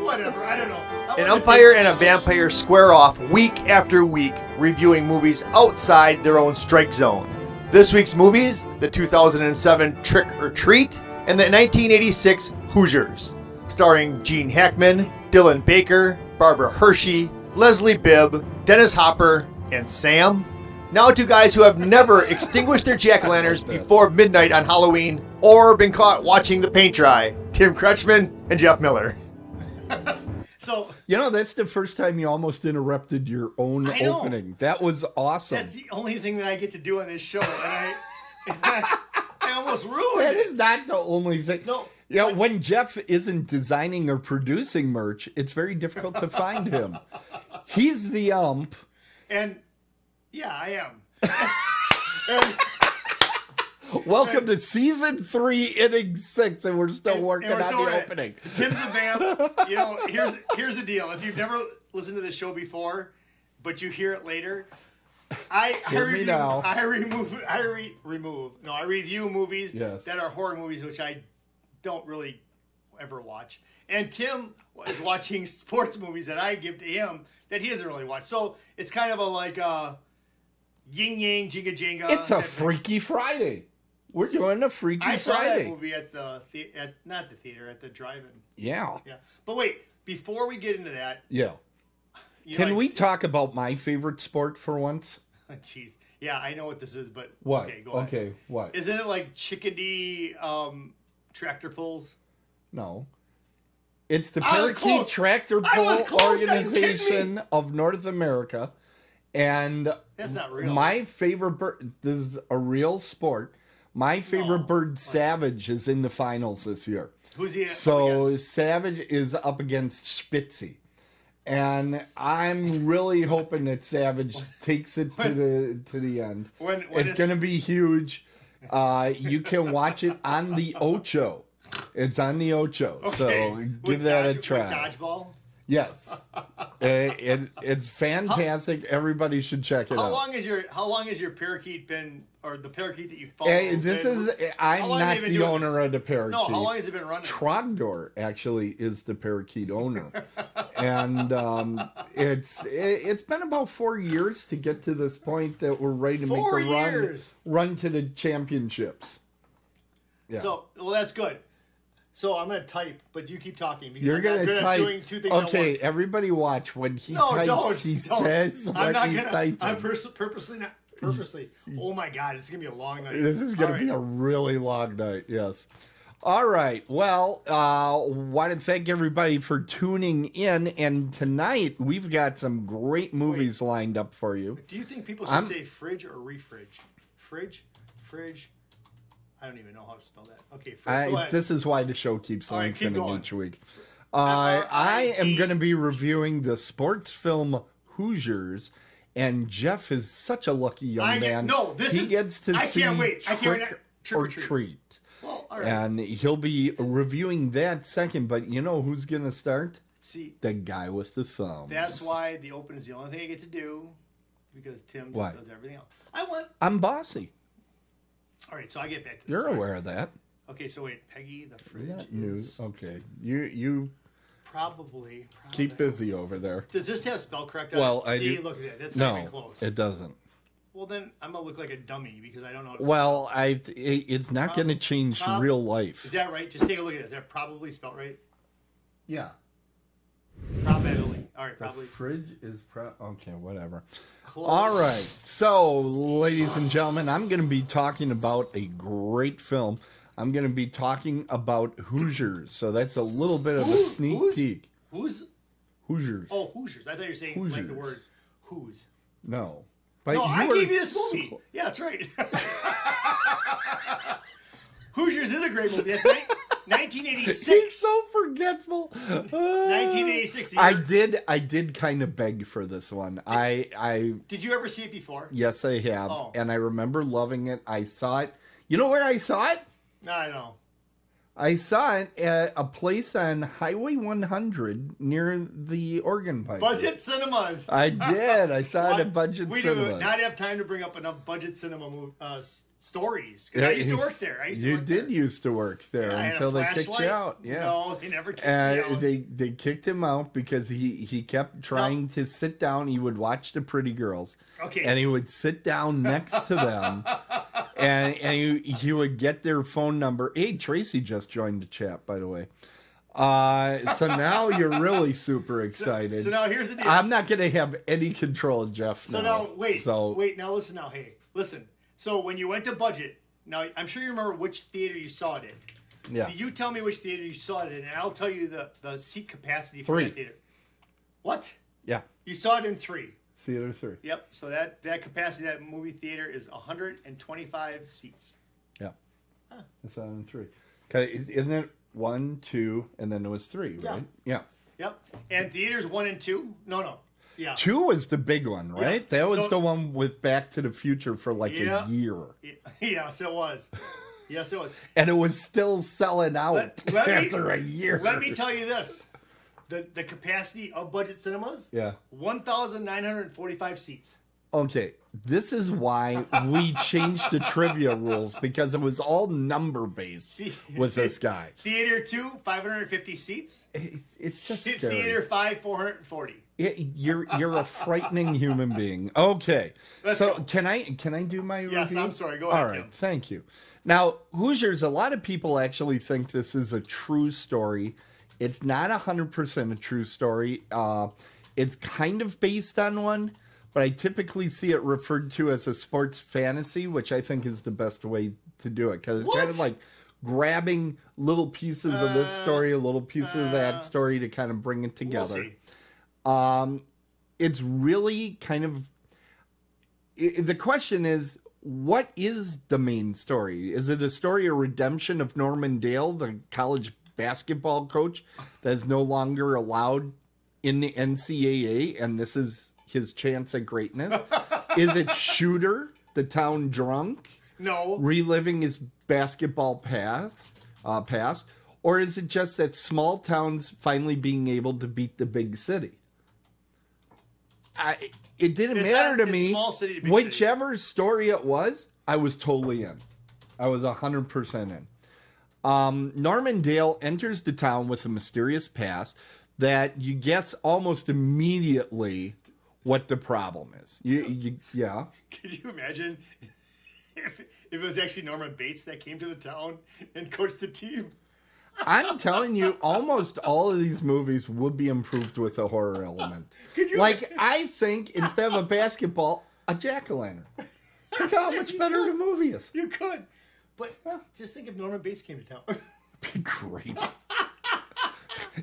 Whatever, I don't know. An umpire and a vampire square off week after week, reviewing movies outside their own strike zone. This week's movies, the 2007 Trick or Treat and the 1986 Hoosiers, starring Gene Hackman, Dylan Baker, Barbara Hershey, Leslie Bibb, Dennis Hopper, and Sam. Now two guys who have never extinguished their jack-o'-lanterns before midnight on Halloween or been caught watching the paint dry. Tim Kretschmann and Jeff Miller. So, that's the first time you almost interrupted your own opening. That was awesome. That's the only thing that I get to do on this show, and I almost ruined That it. is not the only thing. No. When Jeff isn't designing or producing merch, it's very difficult to find him. He's the ump. And, yeah, I am. Welcome to season 3, inning 6, and we're still working on the opening. Tim's a vamp. Here's the deal. If you've never listened to this show before, but you hear it later, I review movies that are horror movies, which I don't really ever watch. And Tim was watching sports movies that I give to him that he doesn't really watch. So it's kind of a like yin yang, jinga jinga. It's a Freaky Friday. We're doing a Freaky Friday. I saw that movie at not the theater, at the drive-in. Yeah. Yeah. But wait, before we get into that. Yeah. Can we talk about my favorite sport for once? Jeez. Yeah, I know what this is, but. What? Okay, go ahead. Okay, what? Isn't it like chickadee tractor pulls? No. It's the Parakeet Tractor Pull Organization of North America. And that's not real. My favorite bird, this is a real sport. My favorite bird, Savage, is in the finals this year. Who's he? So Savage is up against Spitzy. And I'm really hoping that Savage takes it to the end. It's going to be huge. You can watch it on the Ocho. It's on the Ocho. Okay. So give that a try. Dodgeball? Yes. It's fantastic. Everybody should check it out. How long has your parakeet been, or the parakeet that you follow? I'm not the owner of the parakeet. No, how long has it been running? Trogdor actually is the parakeet owner. And it's been about 4 years to get to this point that we're ready to make the run to the championships. Yeah. So, that's good. So I'm going to type, but you keep talking. Because You're going to type. Doing two things okay, everybody watch. When he types, he says what he's typing. I'm purposely. Oh my God, it's going to be a long night. This is going to be a really long night, yes. All right. Well, want to thank everybody for tuning in. And tonight, we've got some great movies lined up for you. Do you think people should say fridge or refridge? Fridge? I don't even know how to spell that. Okay, this is why the show keeps lengthening each week. I am going to be reviewing the sports film Hoosiers, and Jeff is such a lucky young man. He gets to see Trick or Treat. Well, all right. And he'll be reviewing that second, but you know who's going to start? See, the guy with the thumbs. That's why the open is the only thing I get to do, because Tim does everything else. I'm bossy. All right, so I get back to this. You're aware of that. Okay, so wait, Peggy, the fridge Not news. Okay, you probably keep busy over there. Does this have spell correct on well, it? See, look at that. That's not even close. It doesn't. Well, then I'm gonna look like a dummy because I don't know how to Well, it's not going to change real life. Is that right? Just take a look at it. Is that probably spelled right? Yeah. Probably. All right, probably. The fridge is okay, whatever. Close. All right. So, ladies and gentlemen, I'm going to be talking about a great film. I'm going to be talking about Hoosiers. So that's a little bit of a sneak peek. Hoosiers. Oh, Hoosiers. I thought you were saying like the word who's. No. But I gave you this movie. Yeah, that's right. Hoosiers is a great movie. That's 1986. He's so forgetful. 1986. I did kind of beg for this one. Did you ever see it before? Yes, I have, and I remember loving it. I saw it. You know where I saw it? I know. I saw it at a place on Highway 100 near the organ pipe. Budget Cinemas. I did. I saw it at Budget Cinemas. We do not have time to bring up enough Budget Cinema stories. I used to work there. Used to work there until they kicked you out. Yeah. No, they never kicked me out. They kicked him out because he kept trying to sit down. He would watch the pretty girls. Okay. And he would sit down next to them. And he would get their phone number. Hey, Tracy just joined the chat, by the way. So now you're really super excited. So now here's the deal. I'm not going to have any control, Jeff. Now wait. Now listen. Now, hey, listen. So when you went to Budget, now I'm sure you remember which theater you saw it in. Yeah. So you tell me which theater you saw it in, and I'll tell you the seat capacity for that theater. What? Yeah. You saw it in 3. Theater 3. Yep. So that capacity, that movie theater is 125 seats. Yeah. I saw it in 3. Okay, isn't it 1, 2, and then it was 3, right? Yeah. Yep. And theaters 1 and 2? No. Yeah. 2 was the big one, right? Yes. That was the one with Back to the Future for like a year. Yes, it was. Yes, it was. And it was still selling out after a year. Let me tell you this. The capacity of Budget Cinemas? 1,945 seats. Okay, this is why we changed the trivia rules, because it was all number based with this guy. Theater 2, 550 seats. It's just scary. Theater 5, 440. You're a frightening human being. Okay, so can I do my review? Yes, I'm sorry. Go ahead. All right, Tim. Thank you. Now, Hoosiers, a lot of people actually think this is a true story. It's not 100% a true story. It's kind of based on one, but I typically see it referred to as a sports fantasy, which I think is the best way to do it, because it's kind of like grabbing little pieces of this story, a little piece of that story to kind of bring it together. We'll see. It's really kind of... The question is, what is the main story? Is it a story of redemption of Norman Dale, the college basketball coach that is no longer allowed in the NCAA, and this is his chance at greatness? Is it Shooter, the town drunk? No. Reliving his basketball past? Or is it just that small towns finally being able to beat the big city? It didn't matter to me. Whichever story it was, I was totally in. I was 100% in. Norman Dale enters the town with a mysterious past that you guess almost immediately what the problem is. Yeah. Could you imagine if it was actually Norman Bates that came to the town and coached the team? I'm telling you, almost all of these movies would be improved with a horror element. I think instead of a basketball, a jack-o'-lantern. Think how much better the movie is. You could. But just think if Norman Bates came to town. It'd be great.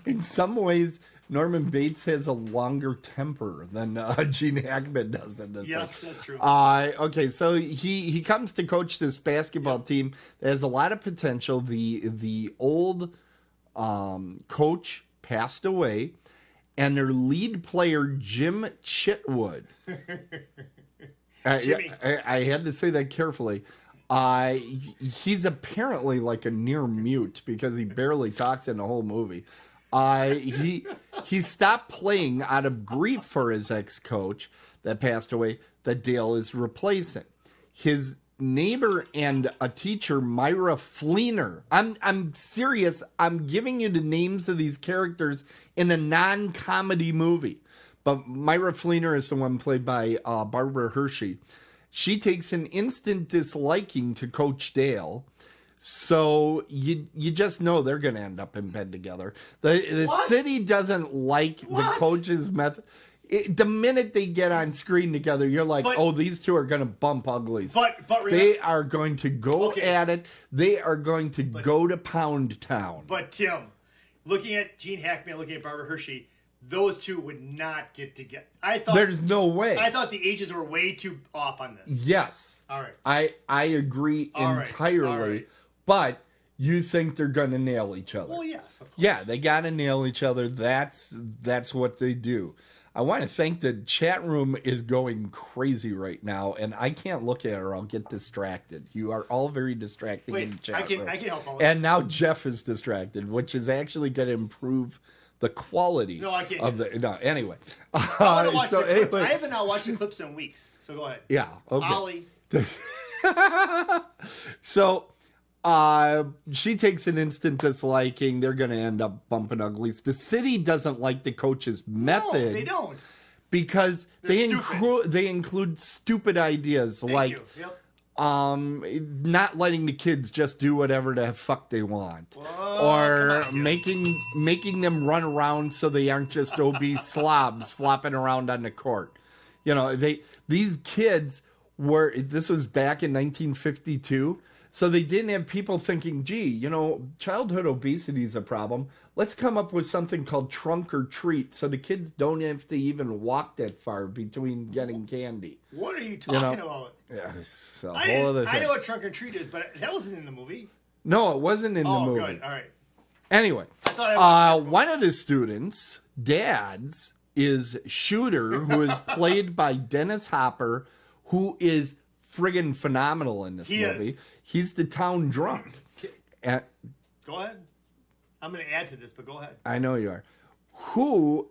In some ways, Norman Bates has a longer temper than Gene Hackman does in this. Yes, that's true. Okay, so he comes to coach this basketball team that has a lot of potential. The old coach passed away, and their lead player, Jim Chitwood. I had to say that carefully. He's apparently like a near mute because he barely talks in the whole movie. He stopped playing out of grief for his ex-coach that passed away that Dale is replacing. His neighbor and a teacher, Myra Fleener. I'm serious. I'm giving you the names of these characters in a non-comedy movie. But Myra Fleener is the one played by Barbara Hershey. She takes an instant disliking to Coach Dale. So you just know they're going to end up in bed together. The city doesn't like the coach's method. The minute they get on screen together, you're like, these two are going to bump uglies. But they are going to go at it. They are going to go to Pound Town. But Tim, looking at Gene Hackman, looking at Barbara Hershey, those two would not get together. There's no way. I thought the ages were way too off on this. Yes. All right. I agree entirely. All right. But you think they're going to nail each other. Well, yes. Of course. Yeah, they got to nail each other. That's what they do. I want to thank the chat room is going crazy right now, and I can't look at it or I'll get distracted. You are all very distracting in the chat room. I can help all and now Jeff is distracted, which is actually going to improve the quality of the... No, anyway. I haven't now watched the clips in weeks, so go ahead. Yeah, okay. Ollie. So... she takes an instant disliking. They're going to end up bumping uglies. The city doesn't like the coach's methods. No, they don't. Because they include stupid ideas not letting the kids just do whatever the fuck they want. Or making them run around so they aren't just obese slobs flopping around on the court. You know, these kids this was back in 1952. So they didn't have people thinking, gee, you know, childhood obesity is a problem. Let's come up with something called trunk or treat so the kids don't have to even walk that far between getting candy. What are you talking about? Yeah, it's a whole other thing. I know what trunk or treat is, but that wasn't in the movie. No, it wasn't in the movie. Oh, good. All right. Anyway, one of the students, Dad's, is Shooter, who is played by Dennis Hopper, who is friggin' phenomenal in this movie. He's the town drunk. Go ahead. I'm going to add to this, but go ahead. I know you are. Who,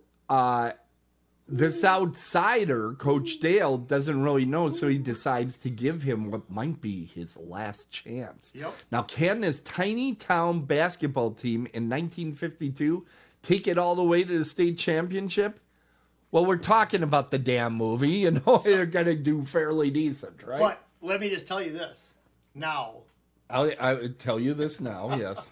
this outsider, Coach Dale, doesn't really know, so he decides to give him what might be his last chance. Yep. Now, can this tiny town basketball team in 1952 take it all the way to the state championship? Well, we're talking about the damn movie. You know, they're going to do fairly decent, right? But let me just tell you this. Now. I would tell you this now, yes.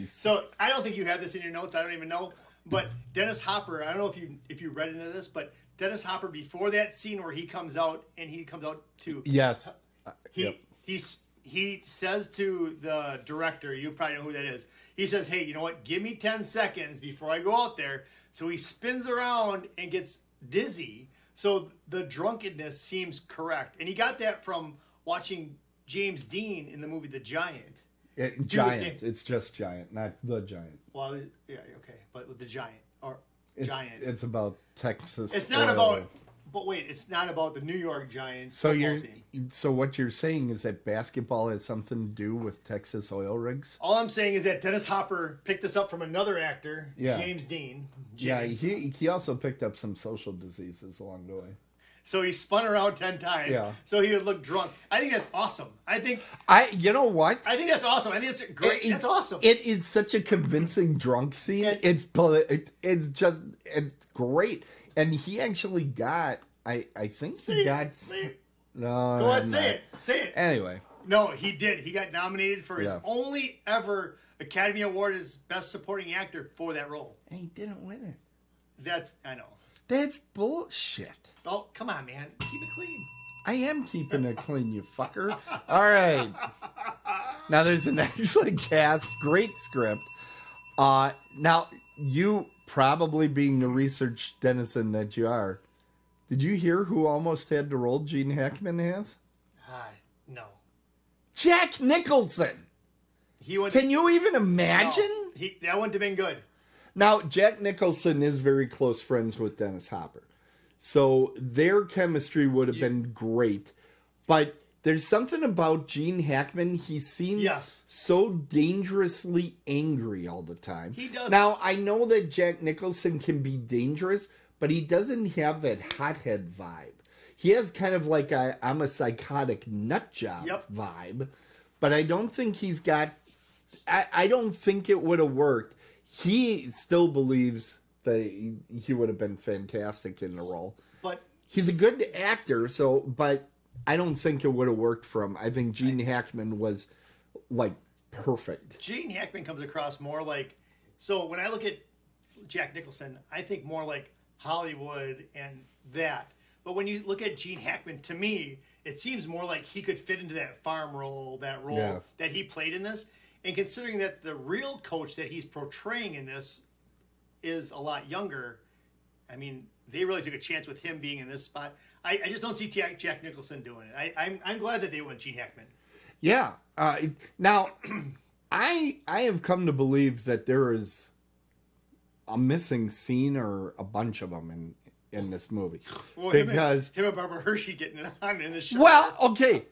So, I don't think you have this in your notes. I don't even know. But Dennis Hopper, I don't know if you read into this, but Dennis Hopper, before that scene where he comes out to... Yes. He says to the director, you probably know who that is, he says, hey, you know what? Give me 10 seconds before I go out there. So he spins around and gets dizzy. So the drunkenness seems correct. And he got that from watching James Dean in the movie The Giant. Giant. It's just Giant, not The Giant. Well, yeah, okay. But with The Giant. Giant. It's about Texas. It's not about... But wait, it's not about the New York Giants. So what you're saying is that basketball has something to do with Texas oil rigs? All I'm saying is that Dennis Hopper picked this up from another actor, James Dean. Jimmy. Yeah, he also picked up some social diseases along the way. So he spun around 10 times. Yeah. So he would look drunk. I think that's awesome. You know what? I think that's awesome. I think it's great. That's awesome. It is such a convincing drunk scene. It's great. And he actually got, I think he got... No, go ahead, say it. Anyway. No, he did. He got nominated for his only ever Academy Award as Best Supporting Actor for that role. And he didn't win it. I know. That's bullshit. Oh, come on, man. Keep it clean. I am keeping it clean, you fucker. All right. Now, there's an excellent cast. Great script. Now, you probably being the research denizen that you are, did you hear who almost had the role Gene Hackman has? No. Jack Nicholson. Can you even imagine? No, that wouldn't have been good. Now, Jack Nicholson is very close friends with Dennis Hopper. So their chemistry would have been great. But there's something about Gene Hackman. He seems so dangerously angry all the time. He does. Now, I know that Jack Nicholson can be dangerous, but he doesn't have that hothead vibe. He has kind of like I'm a psychotic nut job vibe. But I don't think he's got... I don't think it would have worked. He still believes that he would have been fantastic in the role. But he's a good actor, but I don't think it would have worked for him. I think Gene Hackman was like perfect. Gene Hackman comes across more like, so when I look at Jack Nicholson, I think more like Hollywood and that. But when you look at Gene Hackman, to me, it seems more like he could fit into that farm role, that he played in this. And considering that the real coach that he's portraying in this is a lot younger, I mean, they really took a chance with him being in this spot. I just don't see Jack Nicholson doing it. I'm glad that they went Gene Hackman. Yeah. Now, I have come to believe that there is a missing scene or a bunch of them in this movie. Well, because him and Barbara Hershey getting it on in the show. Well, okay.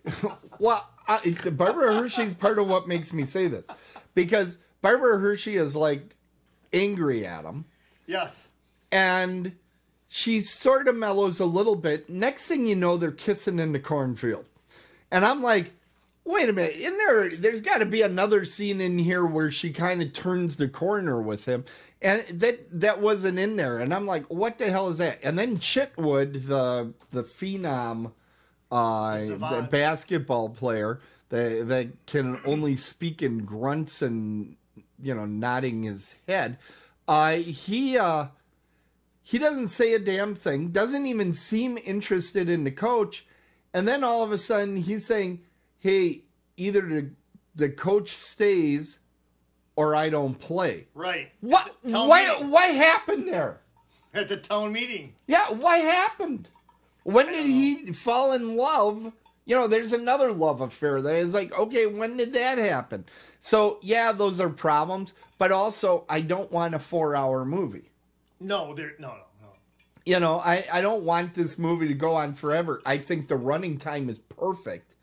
Well, Barbara Hershey's part of what makes me say this. Because Barbara Hershey is like angry at him. Yes. And she sort of mellows a little bit. Next thing you know, they're kissing in the cornfield. And I'm like, wait a minute. There's got to be another scene in here where she kind of turns the corner with him. And that wasn't in there. And I'm like, what the hell is that? And then Chitwood, the phenom, the basketball player that can only speak in grunts and, nodding his head, he doesn't say a damn thing, doesn't even seem interested in the coach. And then all of a sudden he's saying, hey, either the coach stays or I don't play. Right. What happened there? At the town meeting. Yeah, what happened? When did he fall in love? There's another love affair there. It's like, okay, when did that happen? So, yeah, those are problems. But also, I don't want a 4-hour movie. No. I don't want this movie to go on forever. I think the running time is perfect.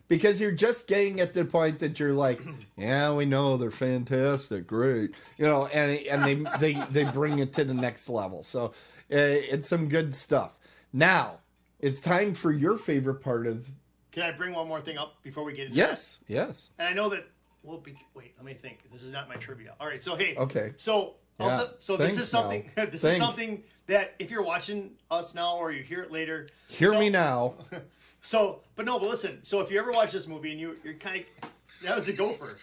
Because you're just getting at the point that you're like, yeah, we know they're fantastic, great, and they bring it to the next level. So it's some good stuff. Now it's time for your favorite part of. Can I bring one more thing up before we get into Yes. And I know that wait, let me think. This is not my trivia. All right, so hey, okay, so this is something. This is something that if you're watching us now or you hear it later, hear me now. But listen. So if you ever watch this movie and you're kind of, that was the gopher.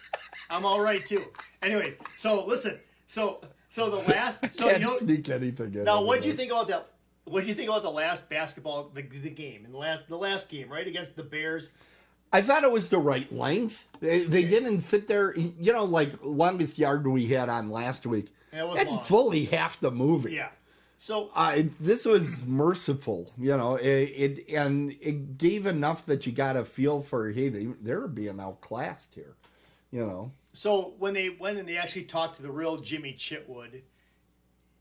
I'm all right too. Anyways, so listen. So the last. So can't sneak anything in. Now, what do you think about that? What do you think about the last basketball, the game, and the last game, right, against the Bears? I thought it was the right length. They didn't sit there, like longest yard we had on last week. That's long. Fully half the movie. Yeah. So this was merciful, it gave enough that you got a feel for, hey, they're being outclassed here, So when they went and they actually talked to the real Jimmy Chitwood,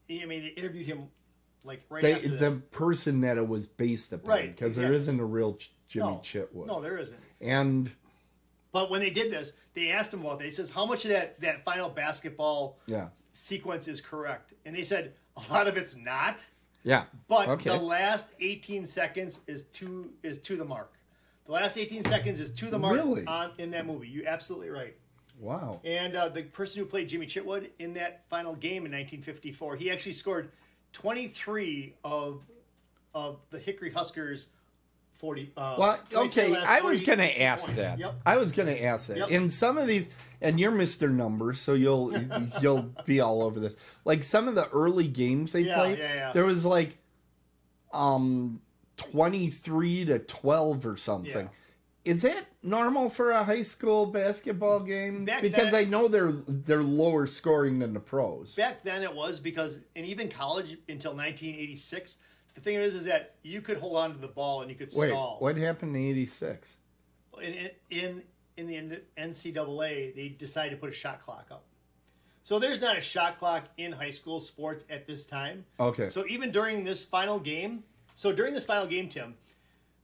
they interviewed him like after this. The person that it was based upon, right? Because there isn't a real Jimmy Chitwood. No, there isn't. But when they did this, they asked him about that. He says, how much of that final basketball sequence is correct? And they said, a lot of it's not. Yeah. But the last 18 seconds is to the mark. The last 18 seconds is to the mark in that movie. You're absolutely right. Wow. And the person who played Jimmy Chitwood in that final game in 1954, he actually scored 23 of the Hickory Huskers 40. I was going to ask that. Yep. I was going to ask that. Yep. In some of these, and you're Mr. Numbers, so you'll be all over this. Like some of the early games they played, there was like 23-12 or something. Yeah. Is that normal for a high school basketball game? Because I know they're lower scoring than the pros. Back then it was because, and even college until 1986. The thing is that you could hold on to the ball and you could stall. What happened in '86? In the NCAA, they decided to put a shot clock up. So there's not a shot clock in high school sports at this time. Okay. So even during this final game, Tim,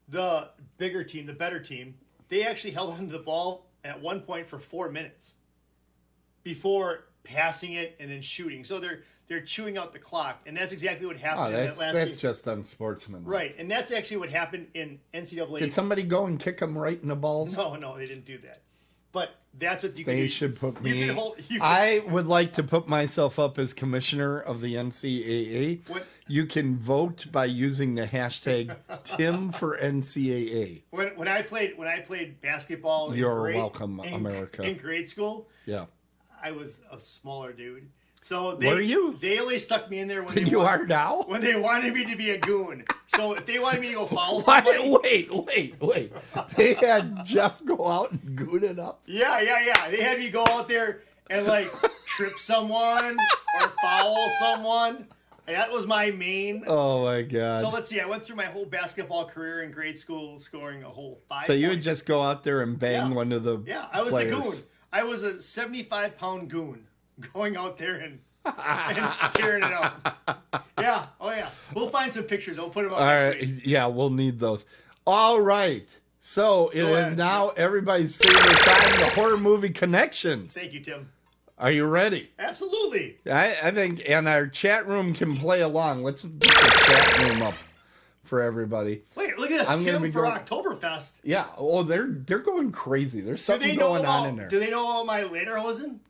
the bigger team, the better team, they actually held onto the ball at one point for 4 minutes before passing it and then shooting. So they're chewing out the clock, and that's exactly what happened in that last That's just unsportsmanlike. Right, and that's actually what happened in NCAA. Did somebody go and kick them right in the balls? No, they didn't do that. But that's what you can do. They should put me... I would like to put myself up as commissioner of the NCAA. What? You can vote by using the hashtag Tim for NCAA. When I played basketball, you're welcome, America. In grade school, yeah, I was a smaller dude. So were you? They only stuck me in there when are now. When they wanted me to be a goon. So if they wanted me to go foul somebody, wait. They had Jeff go out and goon it up. Yeah. They had me go out there and like trip someone or foul someone. That was my main. Oh my god. So let's see. I went through my whole basketball career in grade school, scoring a whole 5. So you would just go out there and bang one of the I was players. the goon. I was a 75-pound goon going out there and tearing it out. Yeah. Oh yeah. We'll find some pictures. We'll put them up All next right. week. Yeah, we'll need those. All right. So it is now everybody's favorite time, the horror movie connections. Thank you, Tim. Are you ready? Absolutely. I think, and our chat room can play along. Let's get the chat room up for everybody. Wait, look at this, Tim, for Oktoberfest. Yeah. Oh, they're going crazy. There's something going on in there. Do they know all my lederhosen?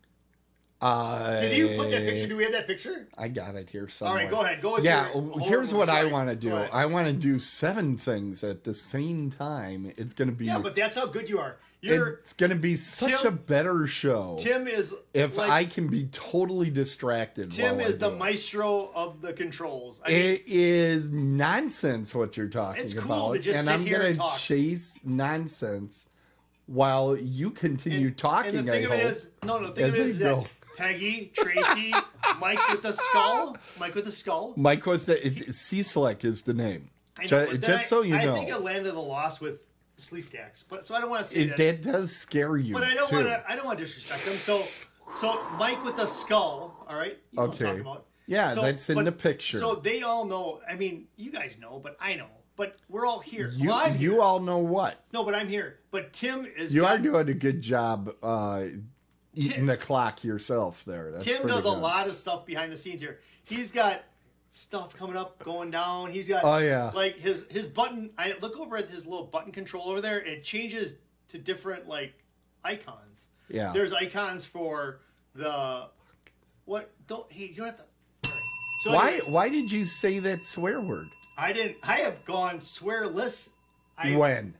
Did you put that picture? Do we have that picture? I got it here somewhere. All right, go ahead. Go with here's what I want to do. I want to do 7 things at the same time. It's going to be... Yeah, but that's how good you are. It's going to be such a better show. Tim is... If I can be totally distracted Tim is the maestro of the controls. It is nonsense what you're talking about. It's cool to just sit here and talk. And I'm going to chase nonsense while you continue talking, and the thing of it is, the thing of it is that Peggy, Tracy, Mike with the skull. Mike with the C-Select is the name. I know, just so you know. I think it landed the loss with Slee Stacks, but so I don't want to say that. That does scare you. But I don't want to disrespect him. So Mike with the skull. All right. You know what I'm talking about. Yeah, that's in the picture. So they all know. I mean, you guys know, but I know. But we're all here. You all know what? No, but I'm here. But Tim is. You are doing a good job eating the clock yourself there. That's Tim does a lot of stuff behind the scenes here. He's got stuff coming up, going down. He's got like his button. I look over at his little button control over there. It changes to different like icons. Yeah. There's icons for the what? You don't have to. So why did you say that swear word? I didn't. I have gone swearless. When?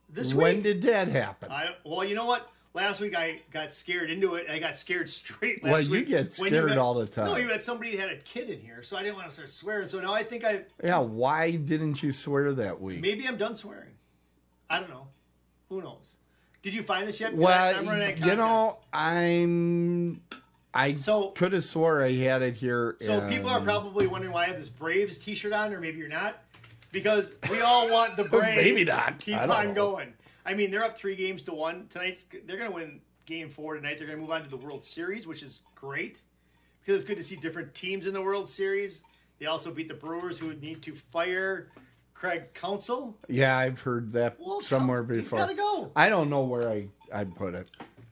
This week. When did that happen? Well, you know what? Last week I got scared into it. I got scared straight last week. Well, you get scared all the time. No, you had somebody that had a kid in here, so I didn't want to start swearing. So now I think I... Yeah, why didn't you swear that week? Maybe I'm done swearing. I don't know. Who knows? Did you find this yet? Well, you know, I could have swore I had it here. So people are probably wondering why I have this Braves t-shirt on, or maybe you're not. Because we all want the Braves maybe not. Keep on going. I mean, they're up 3-1 tonight. They're going to win Game 4 tonight. They're going to move on to the World Series, which is great because it's good to see different teams in the World Series. They also beat the Brewers, who would need to fire Craig Counsell. Yeah, I've heard that somewhere before. He's got to go. I don't know where I'd put it.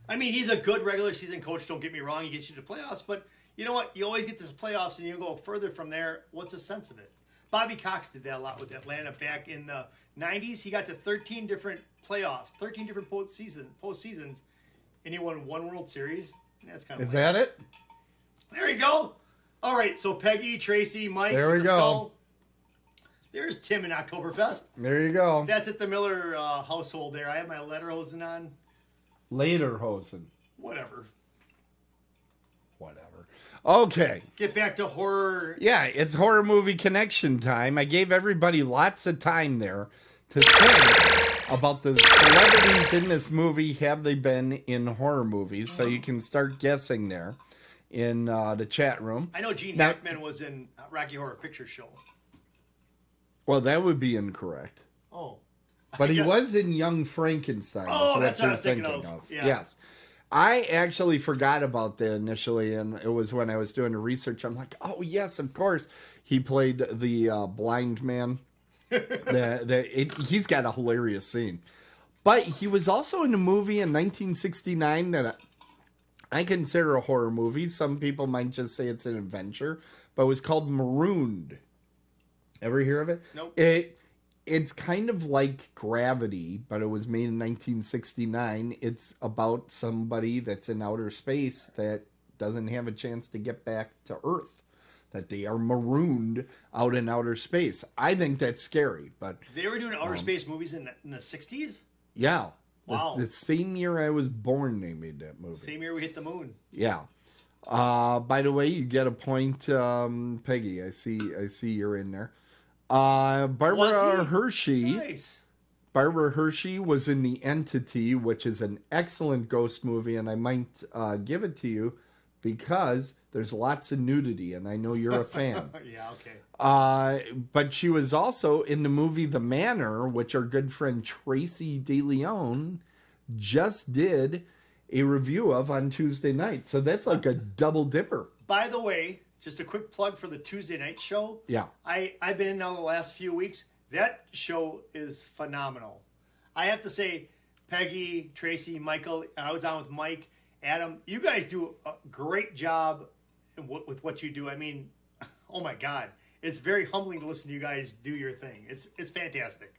I mean, he's a good regular season coach. Don't get me wrong. He gets you to playoffs. But you know what? You always get to the playoffs and you go further from there. What's the sense of it? Bobby Cox did that a lot with Atlanta back in the 90s. He got to 13 different playoffs, 13 different postseasons, and he won 1 World Series. That's kind of Is that it? There you go. All right, so Peggy, Tracy, Mike. There we go. Skull. There's Tim in Oktoberfest. There you go. That's at the Miller household there. I have my lederhosen on. Lederhosen. Whatever. Okay. Get back to horror. Yeah, it's horror movie connection time. I gave everybody lots of time there to think about the celebrities in this movie. Have they been in horror movies? So you can start guessing there in the chat room. I know Gene Hackman was in Rocky Horror Picture Show. Well, that would be incorrect. Oh. But he was in Young Frankenstein. Oh, that's what I was thinking of. Yeah. Yes. I actually forgot about that initially, and it was when I was doing the research. I'm like, oh, yes, of course. He played the blind man. He's got a hilarious scene. But he was also in a movie in 1969 that I consider a horror movie. Some people might just say it's an adventure, but it was called Marooned. Ever hear of it? Nope. It's kind of like Gravity, but it was made in 1969. It's about somebody that's in outer space that doesn't have a chance to get back to Earth, that they are marooned out in outer space. I think that's scary, but... They were doing outer space movies in the 60s? Yeah. Wow. The same year I was born, they made that movie. Same year we hit the moon. Yeah. By the way, you get a point, Peggy. I see you're in there. Barbara Hershey. Nice. Barbara Hershey was in The Entity, which is an excellent ghost movie, and I might give it to you because there's lots of nudity, and I know you're a fan. Yeah, okay. But she was also in the movie The Manor, which our good friend Tracy DeLeon just did a review of on Tuesday night. So that's like a double dipper. By the way, just a quick plug for the Tuesday night show. Yeah. I've been in now the last few weeks. That show is phenomenal. I have to say, Peggy, Tracy, Michael, I was on with Mike, Adam. You guys do a great job with what you do. I mean, oh my God. It's very humbling to listen to you guys do your thing. It's fantastic.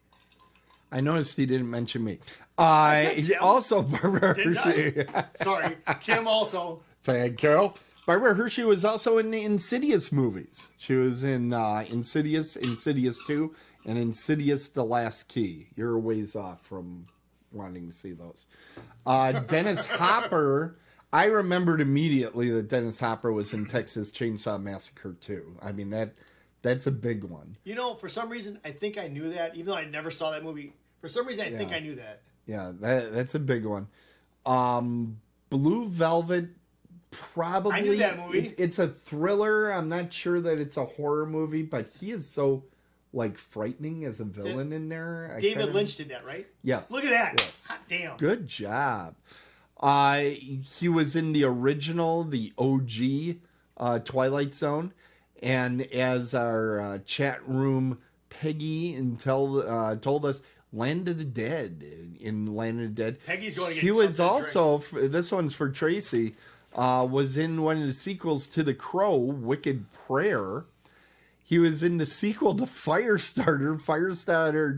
I noticed he didn't mention me. Also, Barbara Hershey. Sorry, Tim also. Thank you. Barbara Hershey was also in the Insidious movies. She was in Insidious, Insidious 2, and Insidious The Last Key. You're a ways off from wanting to see those. Dennis Hopper, I remembered immediately that Dennis Hopper was in Texas Chainsaw Massacre 2. I mean, that's a big one. You know, for some reason, I think I knew that, even though I never saw that movie. For some reason, I think I knew that. Yeah, that's a big one. Blue Velvet, probably. I knew that movie. It's a thriller. I'm not sure that it's a horror movie, but he is so, like, frightening as a villain in there. David Lynch did that, right? Yes. Look at that. Yes. Hot damn. Good job. He was in the original, the OG Twilight Zone. And as our chat room Peggy told us, Land of the Dead. In Land of the Dead. Peggy's going to get He was also, this one's for Tracy, was in one of the sequels to The Crow, Wicked Prayer. He was in the sequel to Firestarter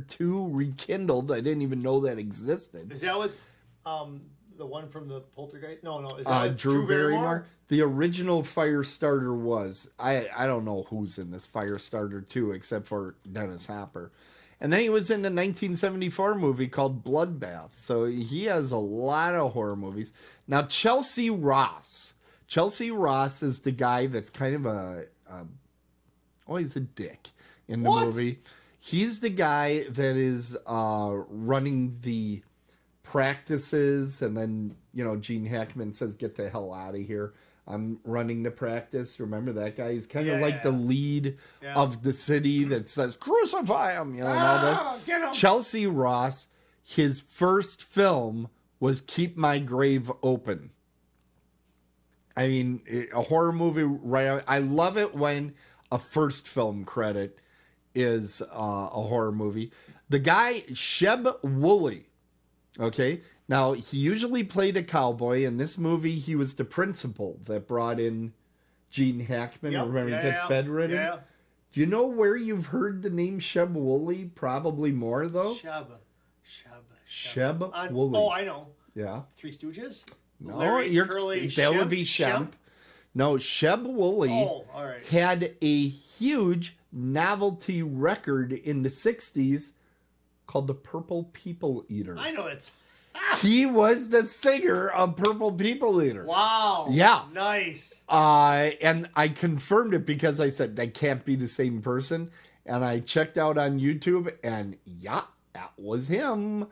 2 Rekindled. I didn't even know that existed. Is that what the one from the Poltergeist? No. Is that Drew Barrymore? The original Firestarter was. I don't know who's in this Firestarter 2 except for Dennis Hopper. And then he was in the 1974 movie called Bloodbath. So he has a lot of horror movies. Now, Chelsea Ross. Chelsea Ross is the guy that's kind of he's a dick in the movie. He's the guy that is running the practices, and then, Gene Hackman says, "Get the hell out of here. I'm running the practice." Remember that guy? He's kind of like the lead of the city that says, "Crucify him," and all this. Get him. Chelsea Ross, his first film was Keep My Grave Open. I mean, a horror movie, right? I love it when a first film credit is a horror movie. The guy, Sheb Woolley, okay? Now, he usually played a cowboy. In this movie, he was the principal that brought in Gene Hackman. Remember, he gets bedridden? Yeah. Do you know where you've heard the name Sheb Woolley? Probably more, though. Sheb Woolley. Oh, I know. Yeah. Three Stooges? No, Curly, that would be Shemp. No, Sheb Woolley had a huge novelty record in the 60s called the Purple People Eater. I know it's... He was the singer of Purple People Eater. Wow. Yeah. Nice. And I confirmed it because I said, that can't be the same person. And I checked out on YouTube, and that was him.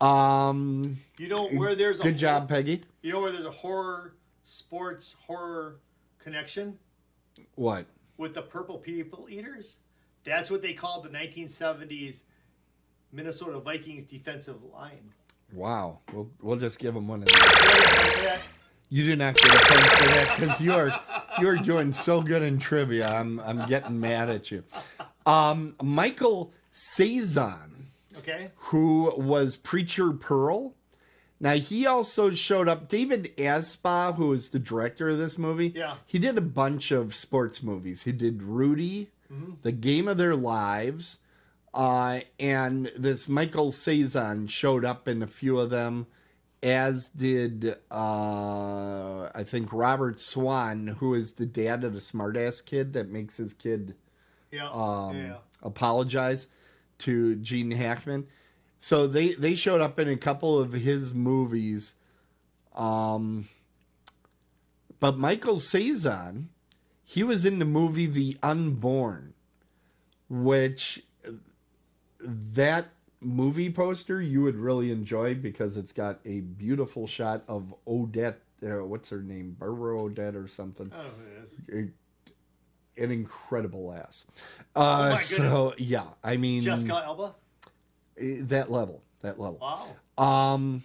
You know where there's a... Good job, Peggy. You know where there's a sports horror connection? What? With the Purple People Eaters? That's what they called the 1970s Minnesota Vikings defensive line. Wow. We'll just give them one of those. You do not get a point for that because you are doing so good in trivia. I'm getting mad at you. Michael Cezanne, who was Preacher Pearl. Now, he also showed up. David Aspa, who is the director of this movie, he did a bunch of sports movies. He did Rudy, The Game of Their Lives, and this Michael Cezanne showed up in a few of them, as did, I think, Robert Swan, who is the dad of the smartass kid that makes his kid apologize to Gene Hackman. So they showed up in a couple of his movies. But Michael Cezanne, he was in the movie The Unborn, which that movie poster you would really enjoy because it's got a beautiful shot of Odette. What's her name? Barbara Odette or something. I don't know who it is. An incredible ass. My so, yeah, I mean... Jessica Alba? That level. Wow.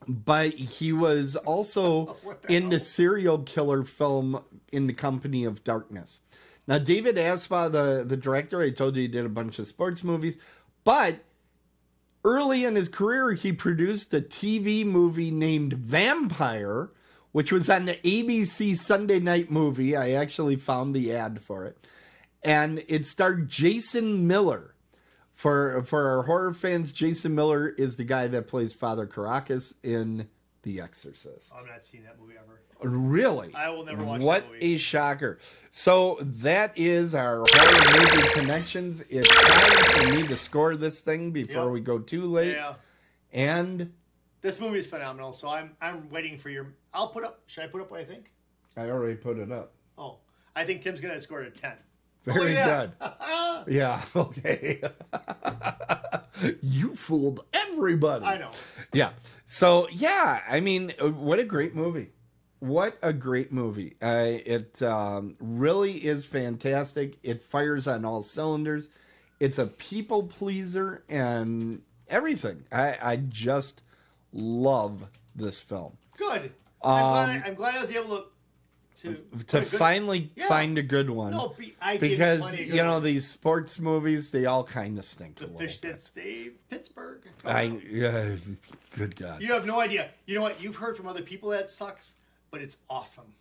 But he was also in the serial killer film In the Company of Darkness. Now, David Aspa, the director, I told you he did a bunch of sports movies. But early in his career, he produced a TV movie named Vampire, which was on the ABC Sunday Night Movie. I actually found the ad for it. And it starred Jason Miller. For our horror fans, Jason Miller is the guy that plays Father Caracas in The Exorcist. I've not seen that movie ever. Really? I will never watch what that movie. A shocker. So that is our horror movie connections. It's time for me to score this thing before we go too late. Yeah. And this movie is phenomenal, so I'm waiting for your... Should I put up what I think? I already put it up. Oh. I think Tim's going to score it a 10. Very good. Yeah, okay. You fooled everybody. I know. Yeah. So, yeah, I mean, what a great movie. What a great movie. It really is fantastic. It fires on all cylinders. It's a people pleaser and everything. I just love this film. Good. I'm glad I was able to finally find a good one. No, because you know these sports movies, they all kind of stink. The fish that stay Pittsburgh. Good God. You have no idea. You know what? You've heard from other people that sucks, but it's awesome.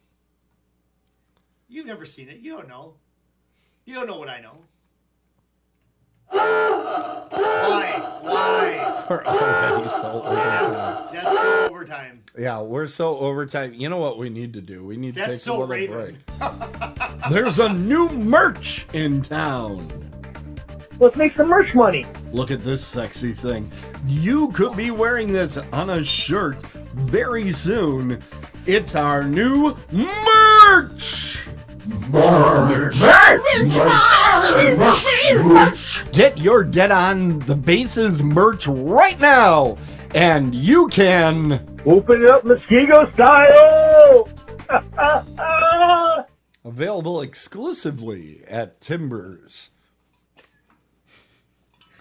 You've never seen it. You don't know. You don't know what I know. Why? We're already so overtime. That's so overtime. Yeah, we're so overtime. You know what we need to do? We need to take a little break. There's a new merch in town. Let's make some merch money. Look at this sexy thing. You could be wearing this on a shirt very soon. It's our new merch. Get your Dead on the Bases merch right now, and you can open it up Muskego style. Available exclusively at Timbers.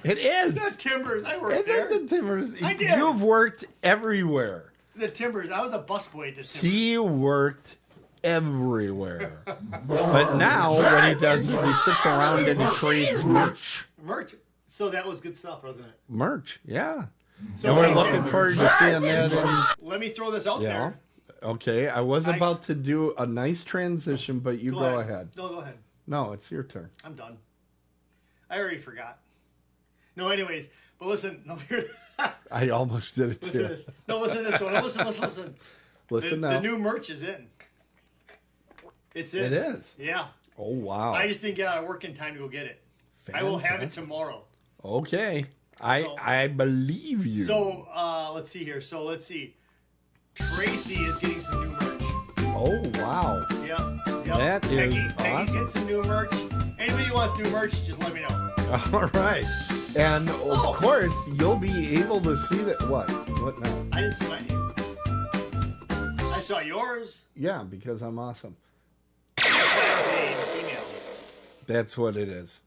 It is. It's the Timbers. I worked there. It's at the Timbers. I did. You've worked everywhere. The Timbers. I was a busboy at the Timbers. He worked everywhere. But now what he does is he sits around and he trades merch. Merch. So that was good stuff, wasn't it? Merch, yeah. So and we're looking forward to seeing that. Let me throw this out there. Okay, I was about to do a nice transition, but you go ahead. No, go ahead. No, it's your turn. I'm done. I already forgot. No, anyways, but listen. No, here. I almost did it too. Listen to this. No, listen to this one. No, listen. Listen now. The new merch is in. It's in. It is? Yeah. Oh, wow. I just didn't get out of work in time to go get it. Fantastic. I will have it tomorrow. Okay. I believe you. So, let's see here. Tracy is getting some new merch. Oh, wow. Yep. That is awesome. Peggy's getting some new merch. Anybody who wants new merch, just let me know. All right. And, of course, you'll be able to see that. What now? I didn't see my name. I saw yours. Yeah, because I'm awesome. That's what it is.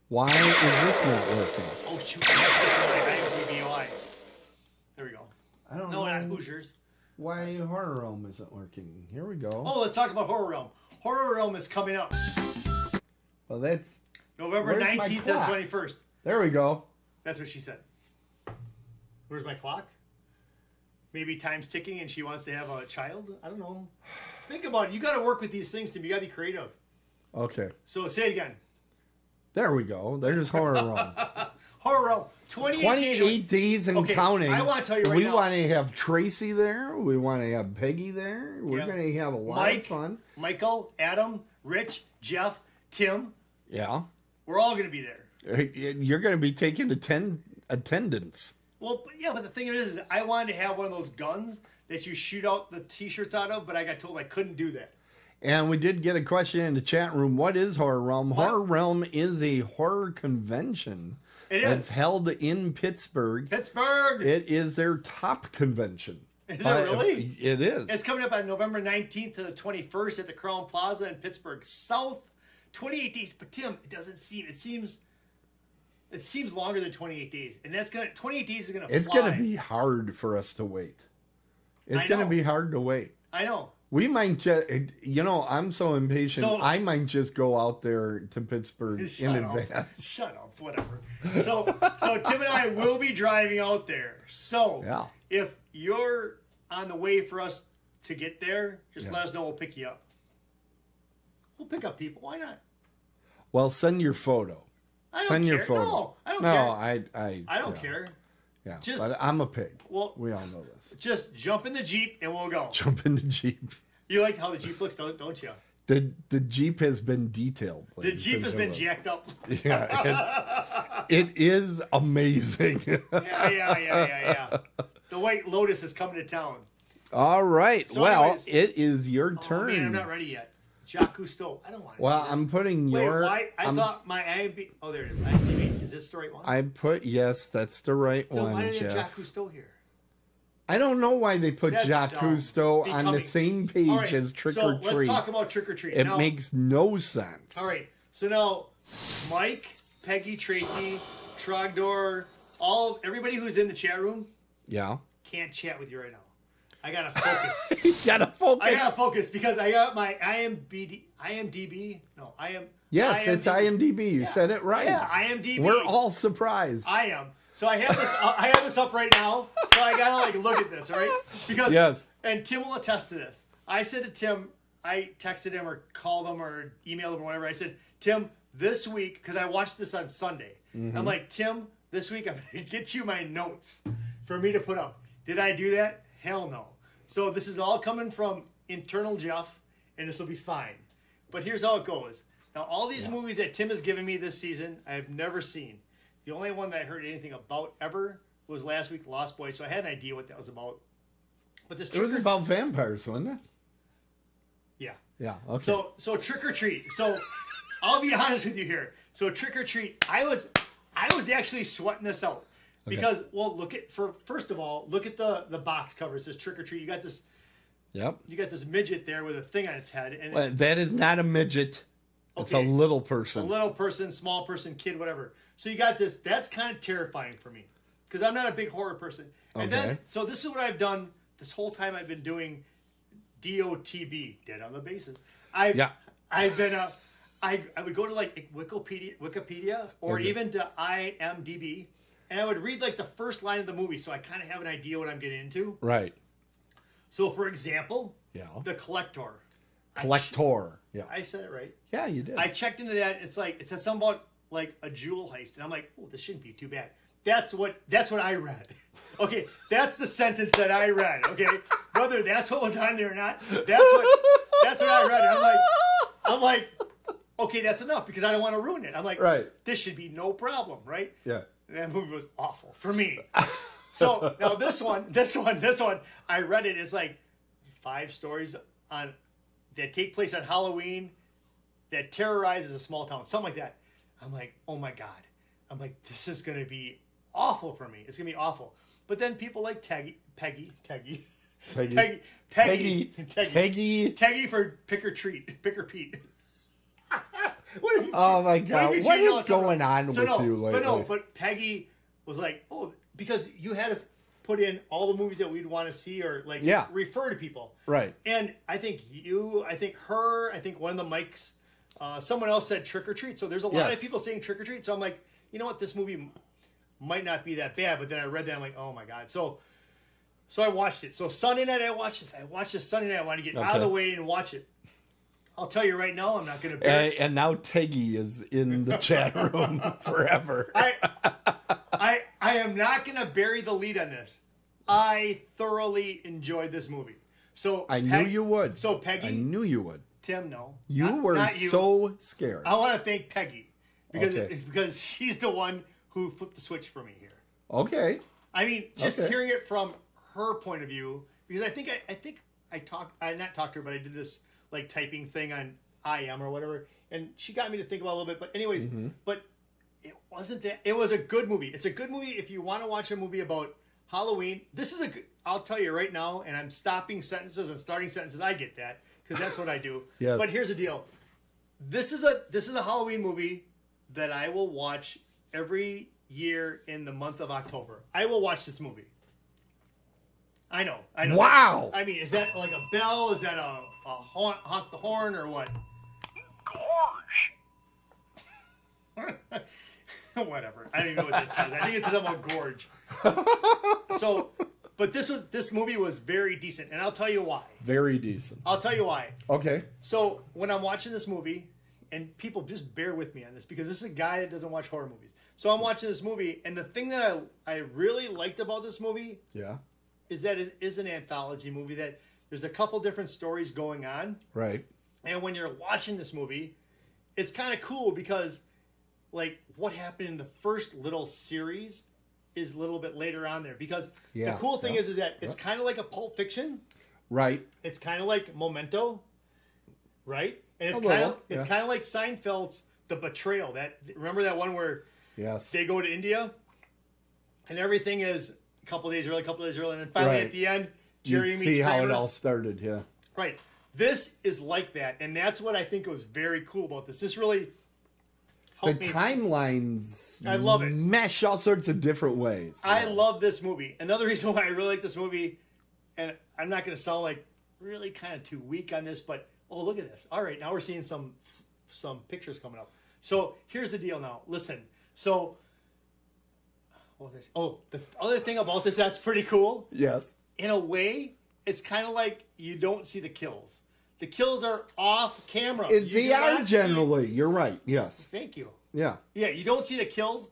Why is this not working? Oh, shoot. I have BBOI. There we go. I don't know. know. Not Hoosiers. Why Horror Realm isn't working. Here we go. Oh, let's talk about Horror Realm. Horror Realm is coming up. Well, that's... November 19th and 21st. There we go. That's what she said. Where's my clock? Maybe time's ticking and she wants to have a child? I don't know. Think about it. You got to work with these things, Tim. You got to be creative. Okay. So say it again. There we go. There's Horror Realm. Horror Realm. 28 days and counting. I want to tell you right now. We now. want to have Tracy there. We want to have Peggy there. We're going to have a lot of fun. Michael, Adam, Rich, Jeff, Tim. Yeah. We're all going to be there. You're going to be taking attendance. Well, yeah, but the thing is I wanted to have one of those guns that you shoot out the T-shirts out of, but I got told I couldn't do that. And we did get a question in the chat room. What is Horror Realm? What? Horror Realm is a horror convention. It is. It's held in Pittsburgh. It is their top convention. Is it really? It is. It's coming up on November 19th to the 21st at the Crown Plaza in Pittsburgh South. 28 days. But Tim, it seems longer than 28 days. And 28 days is going to fly. It's going to be hard for us to wait. It's going to be hard to wait. I know. We might just, I'm so impatient. So, I might just go out there to Pittsburgh in advance. Shut up, whatever. So Tim and I will be driving out there. So if you're on the way for us to get there, just let us know. We'll pick you up. We'll pick up people. Why not? Well, send your photo. Send your photo. No, I don't care. I don't care. Yeah, but I'm a pig. Well, we all know this. Just jump in the Jeep and we'll go. Jump in the Jeep. You like how the Jeep looks, don't you? The Jeep has been detailed. The Jeep has been jacked up. Yeah, it is amazing. Yeah. The White Lotus is coming to town. All right. So anyways, it is your turn. Man, I'm not ready yet. Jacques Cousteau. I don't want to. Well, I'm putting your. Why? I thought my IMDb. Oh, there it is. IMDb. Is this the right one? Yes, that's the right one. Why did they have Jacques Cousteau here? I don't know why they put Jacques Cousteau on the same page as Trick or Treat. Let's talk about Trick or Treat. It makes no sense. All right. So now, Mike, Peggy, Tracy, Trogdor, everybody who's in the chat room. Yeah. Can't chat with you right now. I gotta focus. He's gotta focus. I gotta focus because I got my IMDb. No, I am. Yes, it's IMDb. You said it right. Yeah, IMDb. We're all surprised. I am. So I have this. I have this up right now. So I gotta look at this, all right? Because and Tim will attest to this. I said to Tim, I texted him or called him or emailed him or whatever. I said, Tim, this week, because I watched this on Sunday. Mm-hmm. I'm like, Tim, this week I'm gonna get you my notes for me to put up. Did I do that? Hell no. So this is all coming from internal Jeff, and this will be fine. But here's how it goes. Now, all these movies that Tim has given me this season, I have never seen. The only one that I heard anything about ever was last week, Lost Boys. So I had an idea what that was about. But this it was about vampires, wasn't it? Yeah. Yeah. Okay. So Trick or Treat. So I'll be honest with you here. So Trick or Treat, I was actually sweating this out. Because, first of all, look at the box cover. It says Trick or Treat. You got this. Yep. You got this midget there with a thing on its head. And that is not a midget. It's a little person. A little person, small person, kid, whatever. So you got this. That's kind of terrifying for me. Because I'm not a big horror person. And then, so this is what I've done this whole time I've been doing DOTB, Dead on the Bases. I've been, I would go to Wikipedia or even to IMDb. And I would read the first line of the movie, so I kind of have an idea what I'm getting into. Right. So, for example, The Collector. Yeah. I said it right. Yeah, you did. I checked into that. It said something about a jewel heist, and I'm like, oh, this shouldn't be too bad. That's what I read. Okay, that's the sentence that I read. Okay, whether that's what was on there or not, that's what I read. And I'm like, okay, that's enough because I don't want to ruin it. I'm like, this should be no problem, right? Yeah. And that movie was awful for me. So now this one, I read it. It's 5 stories that take place on Halloween that terrorizes a small town, something like that. I'm like, oh my God. I'm like, this is going to be awful for me. It's going to be awful. But then people like Peggy for Pick or Pete. Oh my God! What is going on with you lately? But Peggy was like, oh, because you had us put in all the movies that we'd want to see or refer to people, right? And I think her, I think one of the mics, someone else said Trick or Treat. So there's a lot of people saying Trick or Treat. So I'm like, you know what, this movie might not be that bad. But then I read that, I'm like, oh my God. So I watched it. So Sunday night I watched this. I watched this Sunday night. I wanted to get out of the way and watch it. I'll tell you right now, I'm not going to bear. And now Teggy is in the chat room forever. I am not going to bury the lead on this. I thoroughly enjoyed this movie. So I knew you would. So Peggy, I knew you would. Tim, no, you were so scared. I want to thank Peggy because she's the one who flipped the switch for me here. Okay. I mean, just hearing it from her point of view, because I not talked to her, but I did this typing thing on IM or whatever, and she got me to think about it a little bit. But anyways, but it wasn't that. It was a good movie. It's a good movie if you want to watch a movie about Halloween. This is I'll tell you right now, and I'm stopping sentences and starting sentences. I get that because that's what I do. Yes. But here's the deal. This is a Halloween movie that I will watch every year in the month of October. I will watch this movie. I know. Wow. I mean, is that like a bell? Is that a honk the horn or what? Gorge. Whatever. I don't even know what that says. I think it says about gorge. So, but this movie was very decent, and I'll tell you why. Very decent. I'll tell you why. Okay. So when I'm watching this movie, and people just bear with me on this because this is a guy that doesn't watch horror movies. So I'm watching this movie, and the thing that I really liked about this movie, is that it is an anthology movie. That there's a couple different stories going on. Right. And when you're watching this movie, it's kind of cool because, like, what happened in the first little series is a little bit later on there. Because the cool thing is that it's kind of like a Pulp Fiction. Right. It's kind of like Memento. Right. And it's kind of like Seinfeld's The Betrayal. Remember that one where they go to India and everything is a couple days early, and then finally at the end, Jerry meets see Kramer. how it all started. Yeah. Right. This is like that, and that's what I think was very cool about this. This really helped me. Timelines. I love it. Mesh all sorts of different ways. I love this movie. Another reason why I really like this movie, and I'm not going to sound like really kind of too weak on this, but look at this. All right, now we're seeing some pictures coming up. So here's the deal. Now listen. So what was this? Oh, the other thing about this that's pretty cool. Yes. In a way, it's kind of like you don't see the kills. The kills are off camera. They are generally. You're right. Yes. Thank you. Yeah. Yeah, you don't see the kills,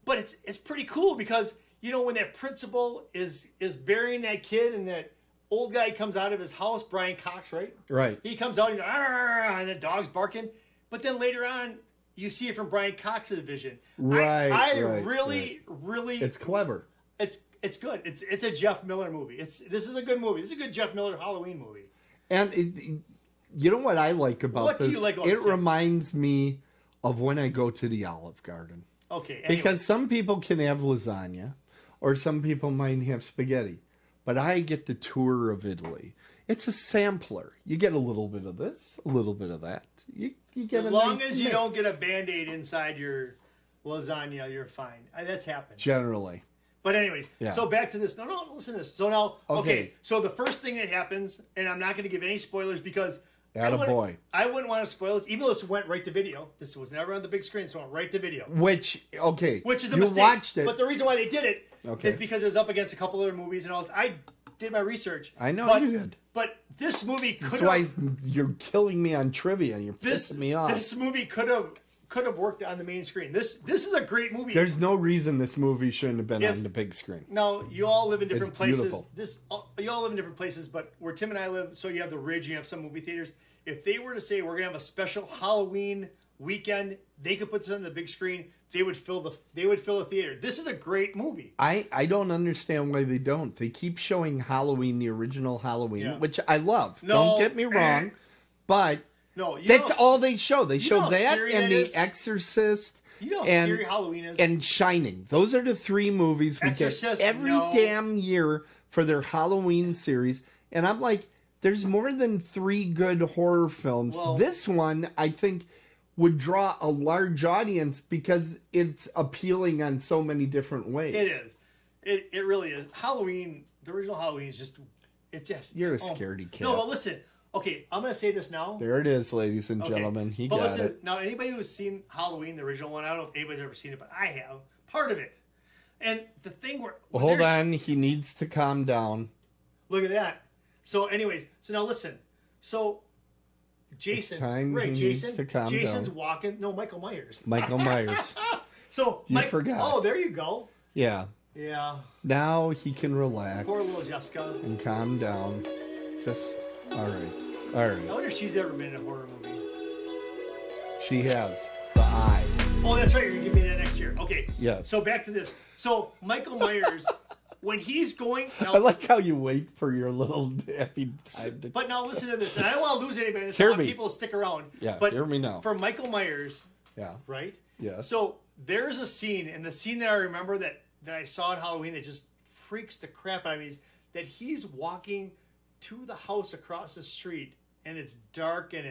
but it's pretty cool because when that principal is burying that kid and that old guy comes out of his house, Brian Cox, right? Right. He comes out, he's like, and the dog's barking. But then later on, you see it from Brian Cox's vision. Right. I really. It's clever. It's good. It's a Jeff Miller movie. This is a good movie. This is a good Jeff Miller Halloween movie. And you know what I like about this? Do you like about it this? Reminds me of when I go to the Olive Garden. Okay. Anyway. Because some people can have lasagna, or some people might have spaghetti. But I get the tour of Italy. It's a sampler. You get a little bit of this, a little bit of that. You get as long as you don't get a Band-Aid inside your lasagna, you're fine. That's happened. Generally. But anyways, so back to this. No, listen to this. So now, okay. So the first thing that happens, and I'm not going to give any spoilers because I wouldn't want to spoil it, even though this went right to video. This was never on the big screen, so it went right to video. Which is the mistake. Watched it. But the reason why they did it is because it was up against a couple other movies and all. I did my research. I know you did. But this movie could have... That's why you're killing me on trivia and you're pissing me off. This movie could have worked on the main screen. This is a great movie. There's no reason this movie shouldn't have been on the big screen. No, you all live in different places. Beautiful. You all live in different places, but where Tim and I live, so you have the Ridge, you have some movie theaters. If they were to say we're gonna have a special Halloween weekend, they could put this on the big screen. They would fill the theater. This is a great movie. I don't understand why they don't. They keep showing Halloween, the original Halloween, which I love. Don't get me wrong, but that's all they show. They show that and The Exorcist. You know how scary Halloween is. And Shining. Those are the three movies we get every damn year for their Halloween series. And I'm like, there's more than 3 good horror films. Well, this one, I think, would draw a large audience because it's appealing on so many different ways. It is. It really is. Halloween, the original Halloween is just... You're a scaredy cat. No, but listen. Okay, I'm going to say this now. There it is, ladies and gentlemen. He got it. Now, anybody who's seen Halloween, the original one, I don't know if anybody's ever seen it, but I have. Part of it. And the thing where... Well, hold on. He needs to calm down. Look at that. So anyways, now listen. So... Jason's walking. No, Michael Myers. Michael Myers. So you forgot. Oh, there you go. Yeah. Yeah. Now he can relax. Poor little Jessica. And calm down. Just all right. I wonder if she's ever been in a horror movie. She has. The Eye. Oh, that's right. You're gonna give me that next year. Okay. Yes. So back to this. So Michael Myers. When he's going... Now, I like how you wait for your little happy time. But now listen to this. And I don't want to lose anybody. I want people to stick around. Yeah, but hear me now. For Michael Myers... Yeah. Right? Yeah. So there's a scene, and the scene that I remember that I saw in Halloween that just freaks the crap out of me is that he's walking to the house across the street, and it's dark, and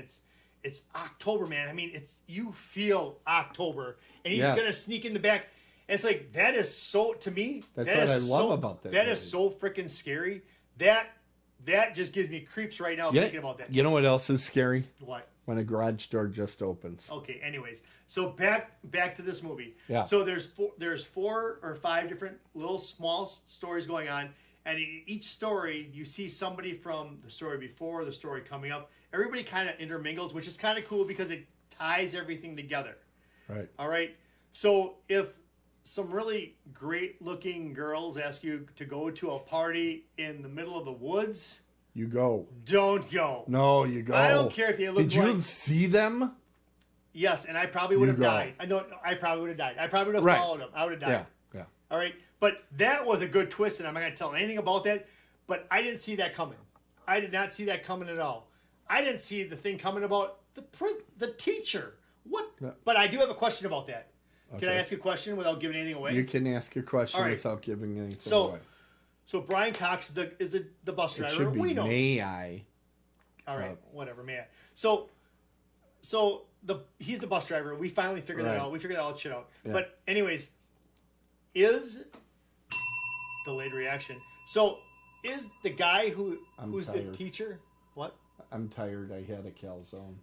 it's October, man. I mean, you feel October. And he's going to sneak in the back... It's like, that is so, to me... That's what I love about that. That is so freaking scary. that just gives me creeps right now thinking about that. You know what else is scary? What? When a garage door just opens. Okay. Anyways, so back to this movie. Yeah. So there's 4 or 5 different little small stories going on, and in each story you see somebody from the story before, the story coming up. Everybody kind of intermingles, which is kind of cool because it ties everything together. Right. All right. So if some really great-looking girls ask you to go to a party in the middle of the woods, you go. Don't go. No, you go. I don't care if they look. Did you see them? Yes, and I probably would have died. I probably would have died. I probably would have followed them. I would have died. Yeah. All right, but that was a good twist, and I'm not going to tell anything about that. But I didn't see that coming. I did not see that coming at all. I didn't see the thing coming about the teacher. What? No. But I do have a question about that. Okay. Can I ask a question without giving anything away? You can ask a question without giving anything away. So Brian Cox is the bus driver. It should be, we know. May I? All right, whatever, may I? So he's the bus driver. We finally figured that out. We figured all that shit out. Yeah. But anyways, is delayed reaction. So is the guy who's tired. The teacher? What? I'm tired. I had a calzone.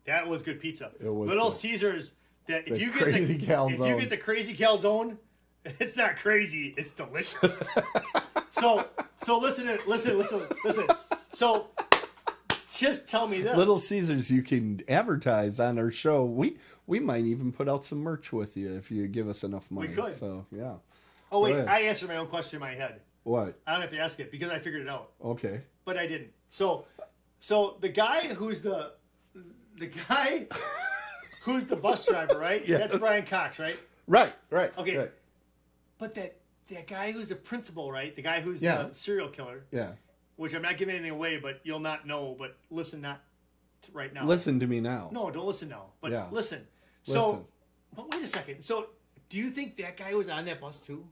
That was good pizza. It was Little good. Caesars. That if you get the crazy calzone, it's not crazy. It's delicious. So listen. So just tell me this. Little Caesars, you can advertise on our show. We might even put out some merch with you if you give us enough money. We could. So yeah. Oh wait, I answered my own question in my head. What? I don't have to ask it because I figured it out. Okay. But I didn't. So the guy who's the guy who's the bus driver, right? Yes. That's Brian Cox, right? Right. Okay. Right. But that guy who's the principal, right? The guy who's the serial killer. Yeah. Which I'm not giving anything away, but you'll not know. But listen, right now. Listen to me now. No, don't listen now. But listen. So, but wait a second. So, do you think that guy was on that bus too?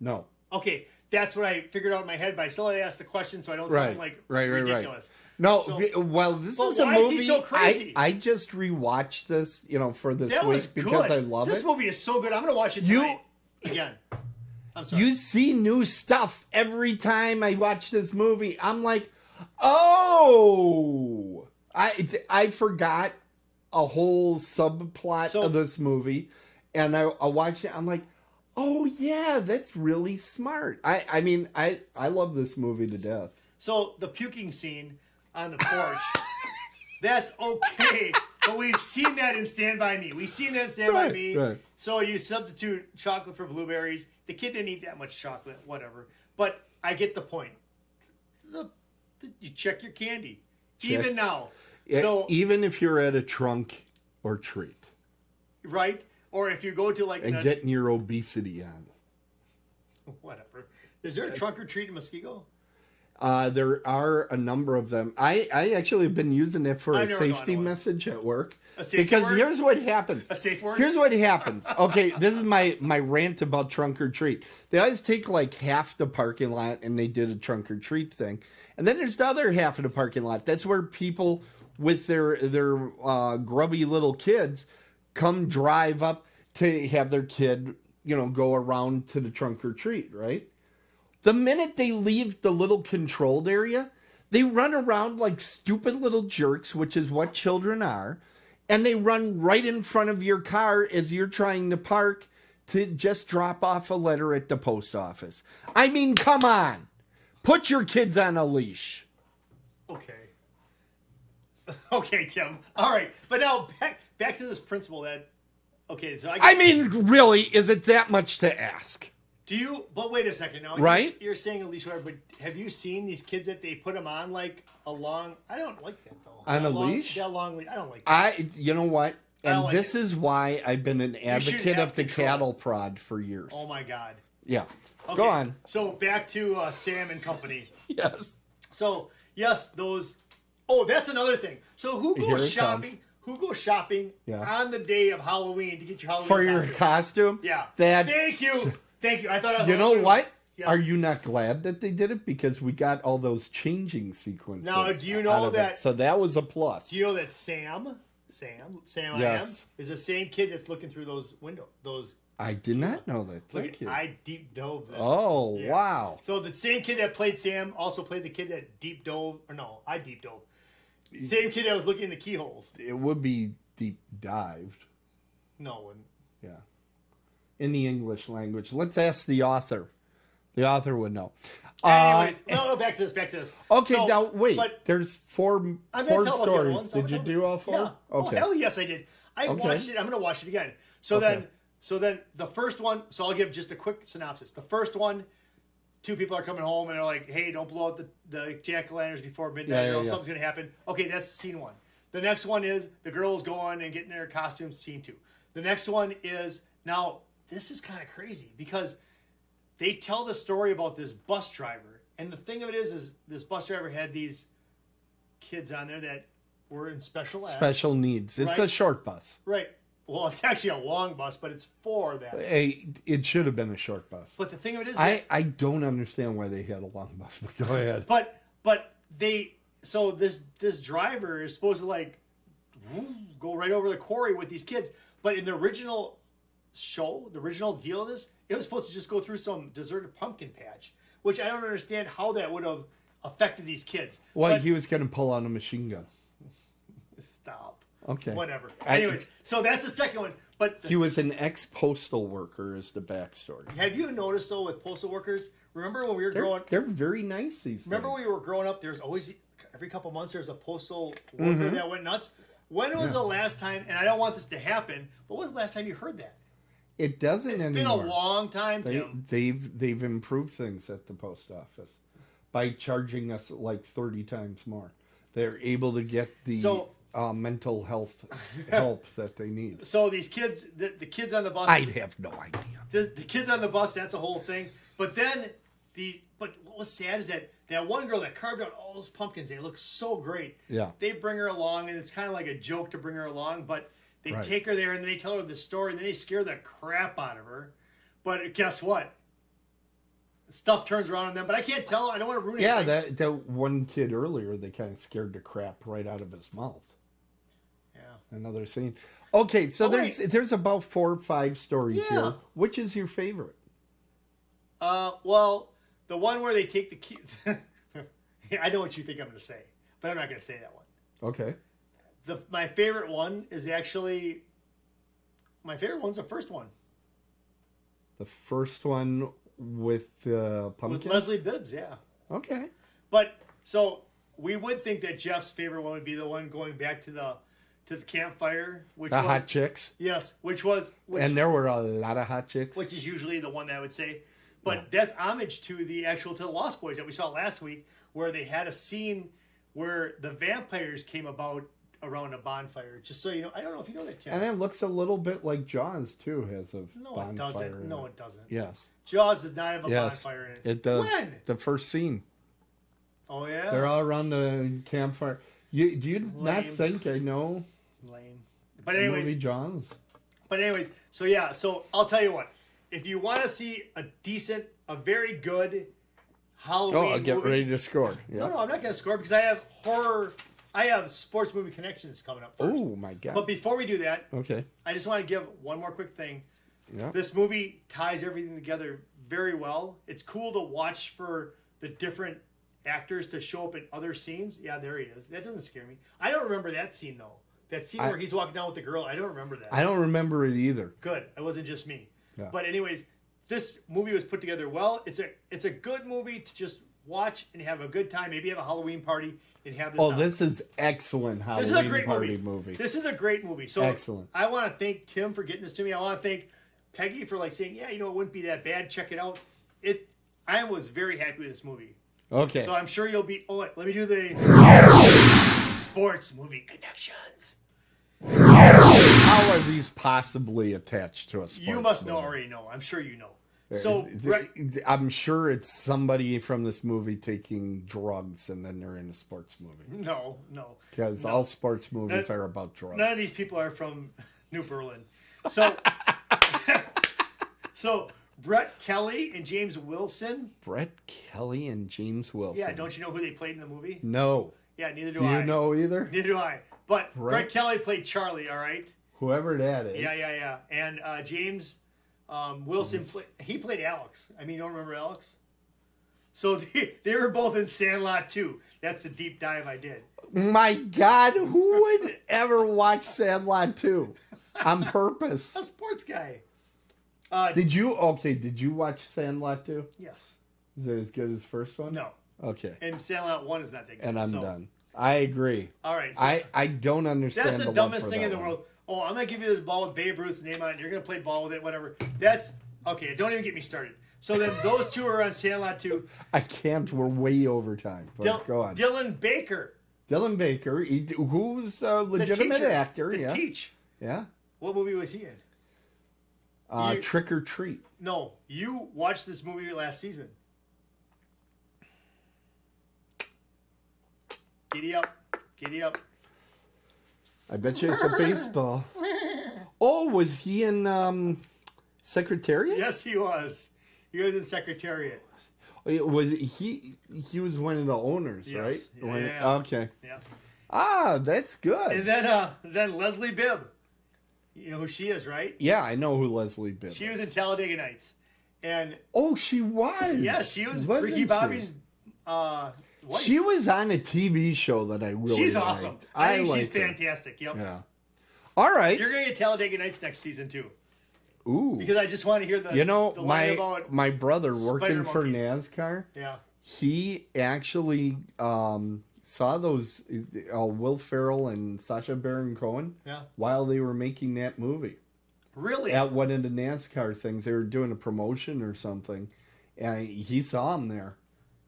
No. Okay, that's what I figured out in my head, but I still had to ask the question so I don't sound like ridiculous. Right. No, well, this is a movie. Is he so crazy? I just rewatched this, for this week because I love it. This movie is so good. I'm going to watch it tonight again. I'm sorry. You see new stuff every time I watch this movie. I'm like, oh, I forgot a whole subplot of this movie, and I watched it. I'm like, oh yeah, that's really smart. I mean, I love this movie to death. So the puking scene on the porch, that's okay. But we've seen that in Stand By Me. We've seen that in Stand By Me. Right. So you substitute chocolate for blueberries. The kid didn't eat that much chocolate, whatever. But I get the point. You check your candy. Even now. So even if you're at a trunk or treat. Right? Or if you go to and getting your obesity on. Whatever. Is there a trunk or treat in Muskego? There are a number of them. I actually have been using it for a safety message at work. Because here's what happens. A safe word? Here's what happens. Okay, this is my rant about trunk or treat. They always take like half the parking lot and they did a trunk or treat thing. And then there's the other half of the parking lot. That's where people with their grubby little kids come drive up to have their kid, go around to the trunk or treat, right? The minute they leave the little controlled area, they run around like stupid little jerks, which is what children are, and they run right in front of your car as you're trying to park to just drop off a letter at the post office. I mean, come on. Put your kids on a leash. Okay, Tim. All right. But now back to this principle that, okay, so I mean, really, is it that much to ask? But wait a second now. Right? You're saying a leash, whatever, but have you seen these kids that they put them on like a long, I don't like that though. On a leash? That long leash. I don't like that. You know what? And this is why I've been an advocate of the cattle prod for years. Oh my God. Yeah. Okay. Go on. So back to Sam and Company. Yes. So, yes, those, that's another thing. So who goes shopping? Who goes shopping on the day of Halloween to get your Halloween for your costume? Yeah. Thank you. I thought I was. You know what? Yeah. Are you not glad that they did it? Because we got all those changing sequences. Now, do you know that? So that was a plus. Do you know that Sam, yes. is the same kid that's looking through those windows? I did not know that. Thank you. I deep dove this. Oh, wow. So the same kid that played Sam also played the kid that deep dove. Or no, I deep dove. Same kid that was looking in the keyholes. It would be deep dived. No, it wouldn't. Yeah. In the English language. Let's ask the author. The author would know. Anyways, no, back to this. Okay, so, now wait. But there's four stories. Did you do all four? Yeah. Okay. Oh, hell yes, I did. I watched it. I'm going to watch it again. So then the first one, so I'll give just a quick synopsis. The first one, two people are coming home and they're like, hey, don't blow out the jack-o'-lanterns before midnight. Something's going to happen. Okay, that's scene one. The next one is the girls going and getting their costumes, scene two. The next one is, now, this is kind of crazy because they tell the story about this bus driver. And the thing of it is this bus driver had these kids on there that were in special needs. It's a short bus. Right. Well, it's actually a long bus, but it's for that. Hey, it should have been a short bus. But the thing of it is, I don't understand why they had a long bus. But go ahead. But this driver is supposed to like go right over the quarry with these kids. But in the original show, the original deal of this, it was supposed to just go through some deserted pumpkin patch, which I don't understand how that would have affected these kids. Well, he was going to pull out a machine gun. Stop. Okay. Whatever. Anyway, so that's the second one. But he was an ex-postal worker is the backstory. Have you noticed, though, with postal workers, remember when we were growing up? They're very nice these days. Remember when we were growing up, there's always, every couple months, there's a postal worker that went nuts? When was the last time, and I don't want this to happen, but when was the last time you heard that? It doesn't anymore. It's been a long time, Tim. They've improved things at the post office by charging us like 30 times more. They're able to get the mental health help that they need. So these kids, the kids on the bus. I'd have no idea. The kids on the bus, that's a whole thing. But then but what was sad is that one girl that carved out all those pumpkins, they look so great. Yeah. They bring her along, and it's kind of like a joke to bring her along, but they take her there and then they tell her the story and then they scare the crap out of her. But guess what? Stuff turns around on them, but I can't tell. I don't want to ruin anything. Yeah, that one kid earlier, they kind of scared the crap right out of his mouth. Yeah. Another scene. Okay, so there's about 4 or 5 stories here. Which is your favorite? Well, the one where they take the key. I know what you think I'm going to say, but I'm not going to say that one. Okay. My favorite one is actually. My favorite one's the first one. The first one with pumpkins? With Leslie Bibbs, yeah. Okay. But so we would think that Jeff's favorite one would be the one going back to the campfire, which was hot chicks. Yes, and there were a lot of hot chicks, which is usually the one that I would say. But that's homage to the Lost Boys that we saw last week, where they had a scene where the vampires came about around a bonfire. Just so you know, I don't know if you know that, Tim. And it looks a little bit like Jaws too, has a bonfire. It doesn't. No, it doesn't. Yes. Jaws does not have a bonfire in it. It does. When? The first scene. Oh yeah. They're all around the campfire. Do you not think I know? Lame. But anyways, movie Jaws. But anyways, so I'll tell you what. If you want to see a very good Halloween I'll get movie, ready to score. Yeah. No, I'm not going to score because I have sports movie connections coming up first. Oh my god! But before we do that, okay, I just want to give one more quick thing. Yeah. This movie ties everything together very well. It's cool to watch for the different actors to show up in other scenes. Yeah, there he is. That doesn't scare me. I don't remember that scene though. That scene where he's walking down with the girl. I don't remember that. I don't remember it either. Good. It wasn't just me. Yeah. But anyways, this movie was put together well. It's a good movie to just watch and have a good time. Maybe have a Halloween party and have this. Oh, this is excellent Halloween this is a great party movie. This is a great movie. So excellent. I want to thank Tim for getting this to me. I want to thank Peggy for saying, yeah, it wouldn't be that bad. Check it out. I was very happy with this movie. Okay. So I'm sure you'll be. Oh, wait, let me do the sports movie connections. How are these possibly attached to a sports You must movie? already know. I'm sure you know. So I'm sure it's somebody from this movie taking drugs and then they're in a sports movie. No. Because all sports movies are about drugs. None of these people are from New Berlin. So, Brett Kelly and James Wilson. Brett Kelly and James Wilson. Yeah, don't you know who they played in the movie? No. Yeah, neither do I. Do you know either? Neither do I. But Brett Kelly played Charlie, all right? Whoever that is. Yeah. And James Wilson, he played Alex. I mean, you don't remember Alex? So they were both in Sandlot 2. That's the deep dive I did. My God, who would ever watch Sandlot 2 on purpose? A sports guy. Did you watch Sandlot 2? Yes. Is it as good as the first one? No. Okay. And Sandlot 1 is not that good. And I'm done. I agree. All right. So I don't understand. That's the dumbest thing in the world. Oh, I'm going to give you this ball with Babe Ruth's name on it. You're going to play ball with it, whatever. That's, okay, don't even get me started. So then those two are on Sandlot 2. I can't. We're way over time. Go on. Dylan Baker. Dylan Baker, who's a legitimate actor. The Teach. Yeah. What movie was he in? Trick or Treat. No, you watched this movie last season. Giddy up. Giddy up. I bet you it's a baseball. Oh, was he in Secretariat? Yes, he was. He was in Secretariat. Was he was one of the owners, yes. Right? Yeah. Okay. Yeah. Ah, that's good. And then Leslie Bibb. You know who she is, right? Yeah, I know who Leslie Bibb is. She was in Talladega Nights. And she was. Yes, she was Ricky Bobby's wife. She was on a TV show that I really She's liked. awesome. I think she's fantastic. Yep. Yeah. All right. You're going to get Talladega Nights next season, too. Ooh. Because I just want to hear the my brother working for monkeys. NASCAR. Yeah. He actually saw those Will Ferrell and Sacha Baron Cohen while they were making that movie. Really? At one of the NASCAR things. They were doing a promotion or something. And he saw him there.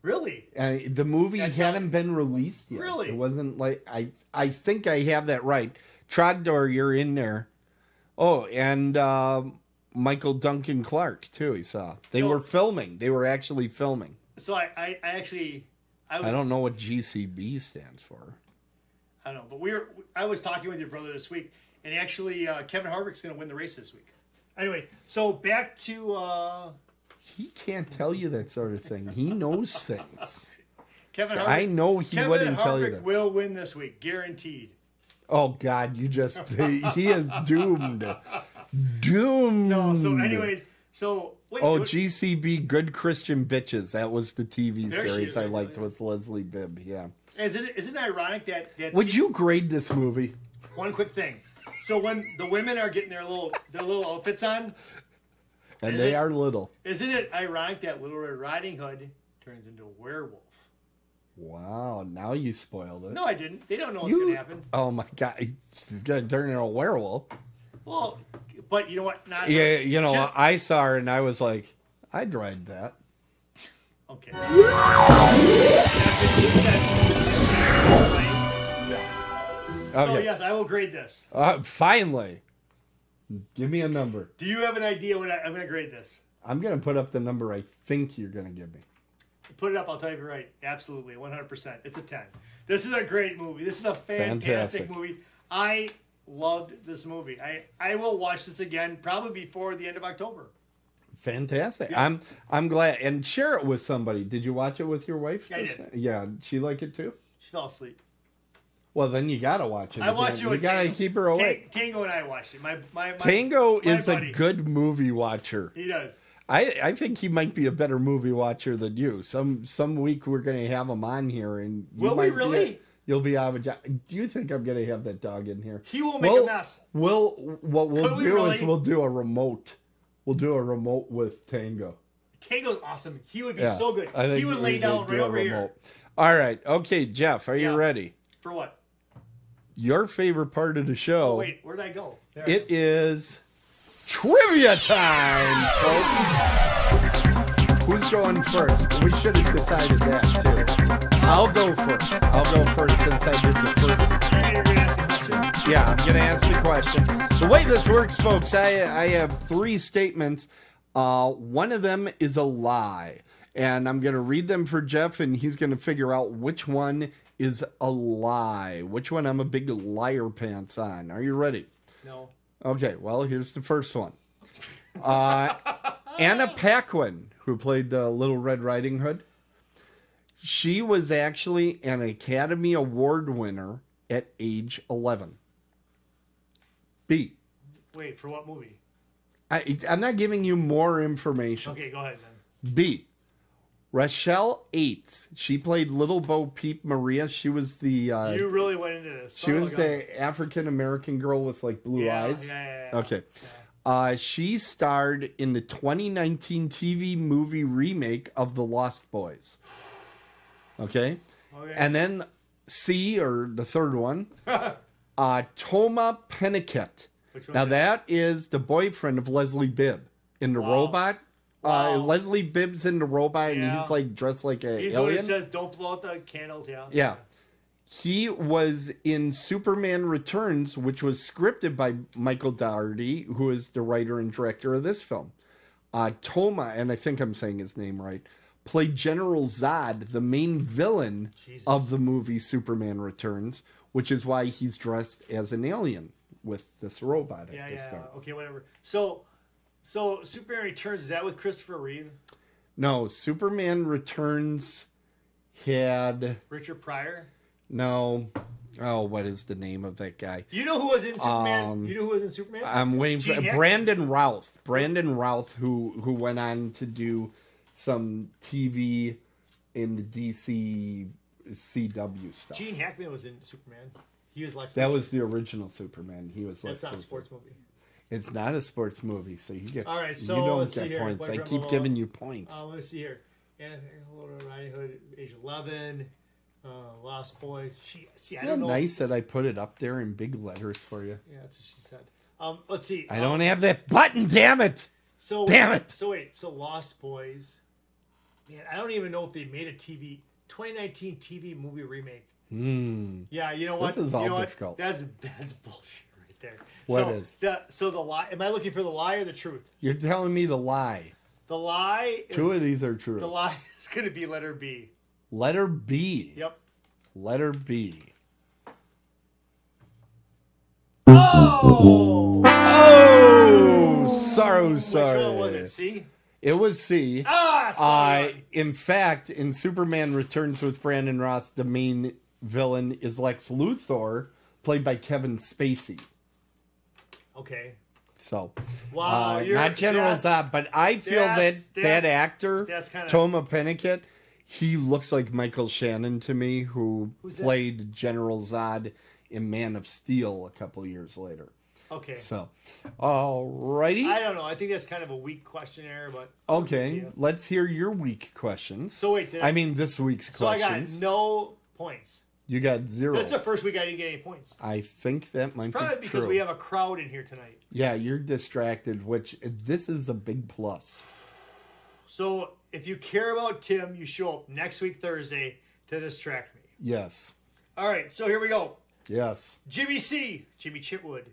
Really? And the movie hadn't been released yet. Really? It wasn't like... I think I have that right. Trogdor, you're in there. Oh, and Michael Duncan Clark, too, he saw. They were filming. They were actually filming. So I don't know what GCB stands for. I don't know, but I was talking with your brother this week, and actually Kevin Harvick's going to win the race this week. Anyways, so back to... He can't tell you that sort of thing. He knows things. Kevin Harvick, I know he wouldn't tell you that. Kevin Harvick will win this week, guaranteed. Oh, God, he is doomed. Doomed. No, so anyways, wait. Oh, GCB, Good Christian Bitches. That was the TV series I liked with Leslie Bibb, yeah. Isn't it ironic that Would you grade this movie? One quick thing. So when the women are getting their little outfits on... And they are little. Isn't it ironic that Little Red Riding Hood turns into a werewolf? Wow, now you spoiled it. No, I didn't. They don't know what's going to happen. Oh, my God. She's going to turn into a werewolf. Well, but you know what? I saw her and I was like, I'd ride that. Okay. Okay. So, yes, I will grade this. Finally. Give me a number. Do you have an idea what I'm going to grade this? I'm going to put up the number I think you're going to give me. Put it up, I'll tell you right. Absolutely, 100%. It's a 10. This is a great movie. This is a fantastic movie. I loved this movie. I will watch this again probably before the end of October. Fantastic. Yeah. I'm glad. And share it with somebody. Did you watch it with your wife? I did. Yeah. She like it too? She fell asleep. Well, then you got to watch it. I watched it with Tango. You got to keep her awake. Tango and I watched it. Tango is buddy. A good movie watcher. He does. I think he might be a better movie watcher than you. Some week we're going to have him on here. And will we really? You'll be out of a job. Do you think I'm going to have that dog in here? He won't make a mess. What we'll do is we'll do a remote. We'll do a remote with Tango. Tango's awesome. He would be so good. He would lay down right over here. All right. Okay, Jeff, are you ready? For what? Your favorite part of the show. Oh, wait, where'd I go? It is trivia time, folks. Who's going first? We should have decided that, too. I'll go first since I did the first. Yeah, I'm going to ask the question. The way this works, folks, I have 3 statements. One of them is a lie. And I'm going to read them for Jeff, and he's going to figure out which one is a lie. Which one I'm a big liar pants on. Are you ready? No. Okay, well, here's the first one. Anna Paquin, who played Little Red Riding Hood, she was actually an Academy Award winner at age 11. B. Wait, for what movie? I'm not giving you more information. Okay, go ahead then. B. Rochelle Aites. She played Little Bo Peep Maria. She was the... you really went into this. She was the African-American girl with, like, blue eyes. Yeah. Okay. Yeah. She starred in the 2019 TV movie remake of The Lost Boys. Okay? And then C, or the third one, Toma Pennicott. Now, that is the boyfriend of Leslie Bibb in The Robot. Leslie Bibb's in The Robot, and he's like dressed like an alien. He says, "Don't blow out the candles." Yeah. He was in Superman Returns, which was scripted by Michael Dougherty, who is the writer and director of this film. Toma, and I think I'm saying his name right, played General Zod, the main villain of the movie Superman Returns, which is why he's dressed as an alien with this robot at the start. Okay, whatever. So Superman Returns, is that with Christopher Reeve? No, Superman Returns had... Richard Pryor? No. Oh, what is the name of that guy? You know who was in Superman? You know who was in Superman? I'm waiting for Brandon Routh. Brandon Routh, who went on to do some TV in the DC CW stuff. Gene Hackman was in Superman. He was Lex. That was the original Superman. He was Lex. That's not a sports movie. It's not a sports movie, so you get. All right, so you don't let's get see points. Here. I keep giving you points. Let me see here. Riding Hood, age 11. Lost Boys. I don't know. Nice that I put it up there in big letters for you. Yeah, that's what she said. Let's see. I don't have that button. Damn it! Damn it! So Lost Boys. Man, I don't even know if they made a 2019 TV movie remake. Yeah, you know what? This is all difficult. That's bullshit right there. What is? So the lie. Am I looking for the lie or the truth? You're telling me the lie. The lie. Two of these are true. The lie is going to be letter B. Letter B. Yep. Letter B. Oh! Sorry. Which one was it? C? It was C. Sorry. In fact, in Superman Returns with Brandon Roth, the main villain is Lex Luthor, played by Kevin Spacey. Okay. So, wow, not General Zod, but I feel that actor, Toma Pennicott, he looks like Michael Shannon to me, who played General Zod in Man of Steel a couple years later. Okay. So, alrighty. I don't know. I think that's kind of a weak questionnaire, but okay. Let's hear your weak questions. So wait, this week's questions. So I got no points. You got 0. This is the first week I didn't get any points. I think that might be probably because true. we have a crowd in here tonight. Yeah, you're distracted, which this is a big plus. So if you care about Tim, you show up next week Thursday to distract me. Yes. All right, so here we go. Yes. Jimmy Chitwood,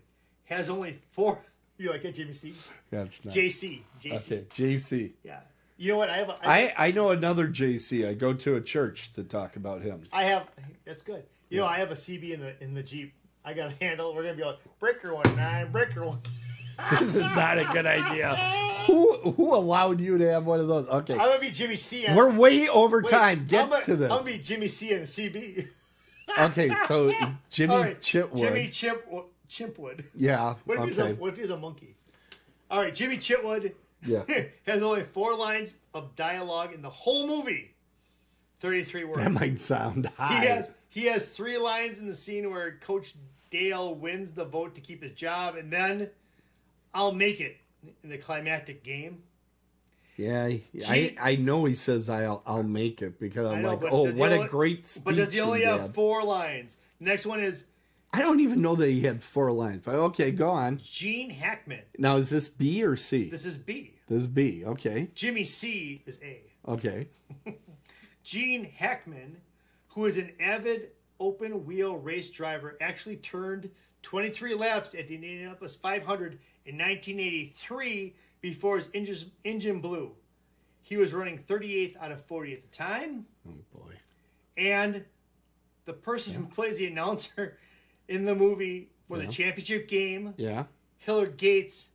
has only 4. You like that, Jimmy C? That's nice. JC. Okay, JC. Yeah. You know what? I know another JC. I go to a church to talk about him. That's good. You know, I have a CB in the Jeep. I got a handle. We're gonna be like breaker 19, breaker 1. This is not a good idea. Who allowed you to have one of those? Okay. I'm gonna be Jimmy C. We're way over time. Get to this. I'm gonna be Jimmy C and the CB. Okay, so Jimmy Chitwood. Jimmy Chimpwood. Yeah. What if he's a monkey? All right, Jimmy Chitwood. Yeah. Has only 4 lines of dialogue in the whole movie. 33 words. That might sound high. He has 3 lines in the scene where Coach Dale wins the vote to keep his job, and then I'll make it in the climactic game. Yeah, I know he says I'll make it because I'm like, what a great speech. But does he only have 4 lines? The next one is... I don't even know that he had 4 lines. But okay, go on. Gene Hackman. Now, is this B or C? This is B. This is B, okay. Jimmy C is A. Okay. Gene Hackman, who is an avid open-wheel race driver, actually turned 23 laps at the Indianapolis 500 in 1983 before his engine blew. He was running 38th out of 40 at the time. Oh, boy. And the person who plays the announcer in the movie for the championship game, Hillard Gates,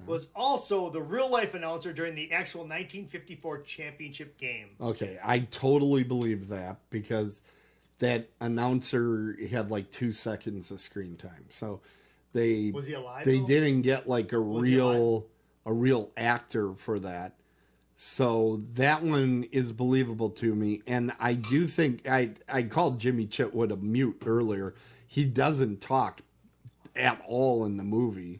was also the real-life announcer during the actual 1954 championship game. Okay, I totally believe that because that announcer had like 2 seconds of screen time. So was he alive? They didn't get like a real a real actor for that. So that one is believable to me. And I do think I called Jimmy Chitwood a mute earlier. He doesn't talk at all in the movie,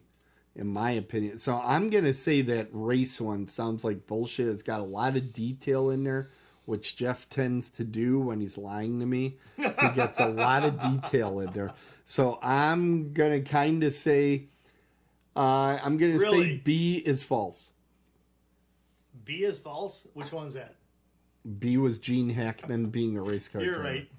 in my opinion. So I'm going to say that race one sounds like bullshit. It's got a lot of detail in there, which Jeff tends to do when he's lying to me. He gets a lot of detail in there. So I'm going to kind of say, say B is false. B is false? Which one's that? B was Gene Hackman being a race car driver. You're right.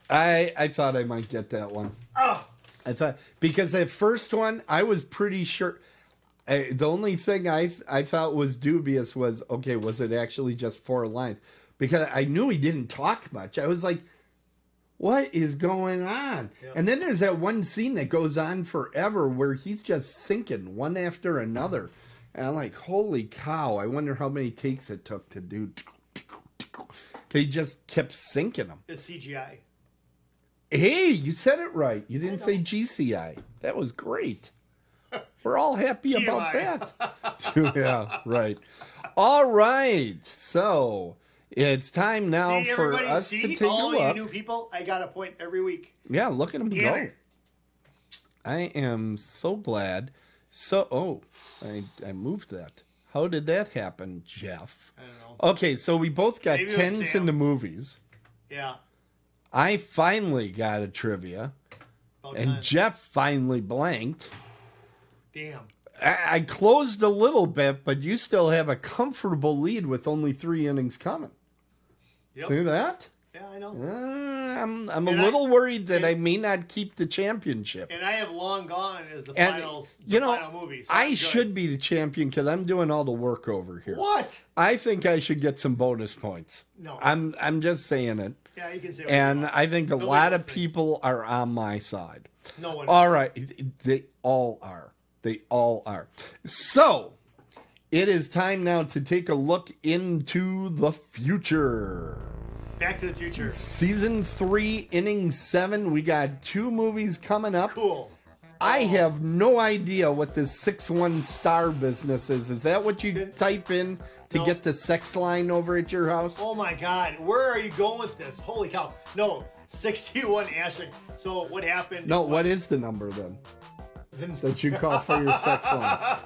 I thought I might get that one. Oh. I thought, because that first one, I was pretty sure. The only thing I thought was dubious was, okay, was it actually just 4 lines? Because I knew he didn't talk much. I was like, what is going on? Yep. And then there's that one scene that goes on forever where he's just sinking one after another. And I'm like, holy cow, I wonder how many takes it took to do. He just kept sinking them. It's CGI. Hey, you said it right. You didn't say GCI. That was great. We're all happy about that. Yeah, right. All right. So it's time now for us to take a look. All you new people, I got a point every week. Yeah, look at them go. I am so glad. I moved that. How did that happen, Jeff? I don't know. Okay, so we both got 10s in the movies. Yeah. I finally got a trivia. And Jeff finally blanked. Damn. I closed a little bit, but you still have a comfortable lead with only 3 innings coming. Yep. See that? Yeah, I know. I'm a little worried that I may not keep the championship. And I have long gone as the final movie. So I should be the champion because I'm doing all the work over here. What? I think I should get some bonus points. No. I'm just saying it. Yeah, you can say what you want. I think a lot of people are on my side. No one. All right. They all are. They all are. So, it is time now to take a look into the future. Back to the Future. Season 3, Inning 7. We got 2 movies coming up. Cool. I have no idea what this 6-1 star business is. Is that what you type in to get the sex line over at your house? Oh my God. Where are you going with this? Holy cow. No, 61 asterisk. So what happened? No, what is the number then? That you call for your sex line.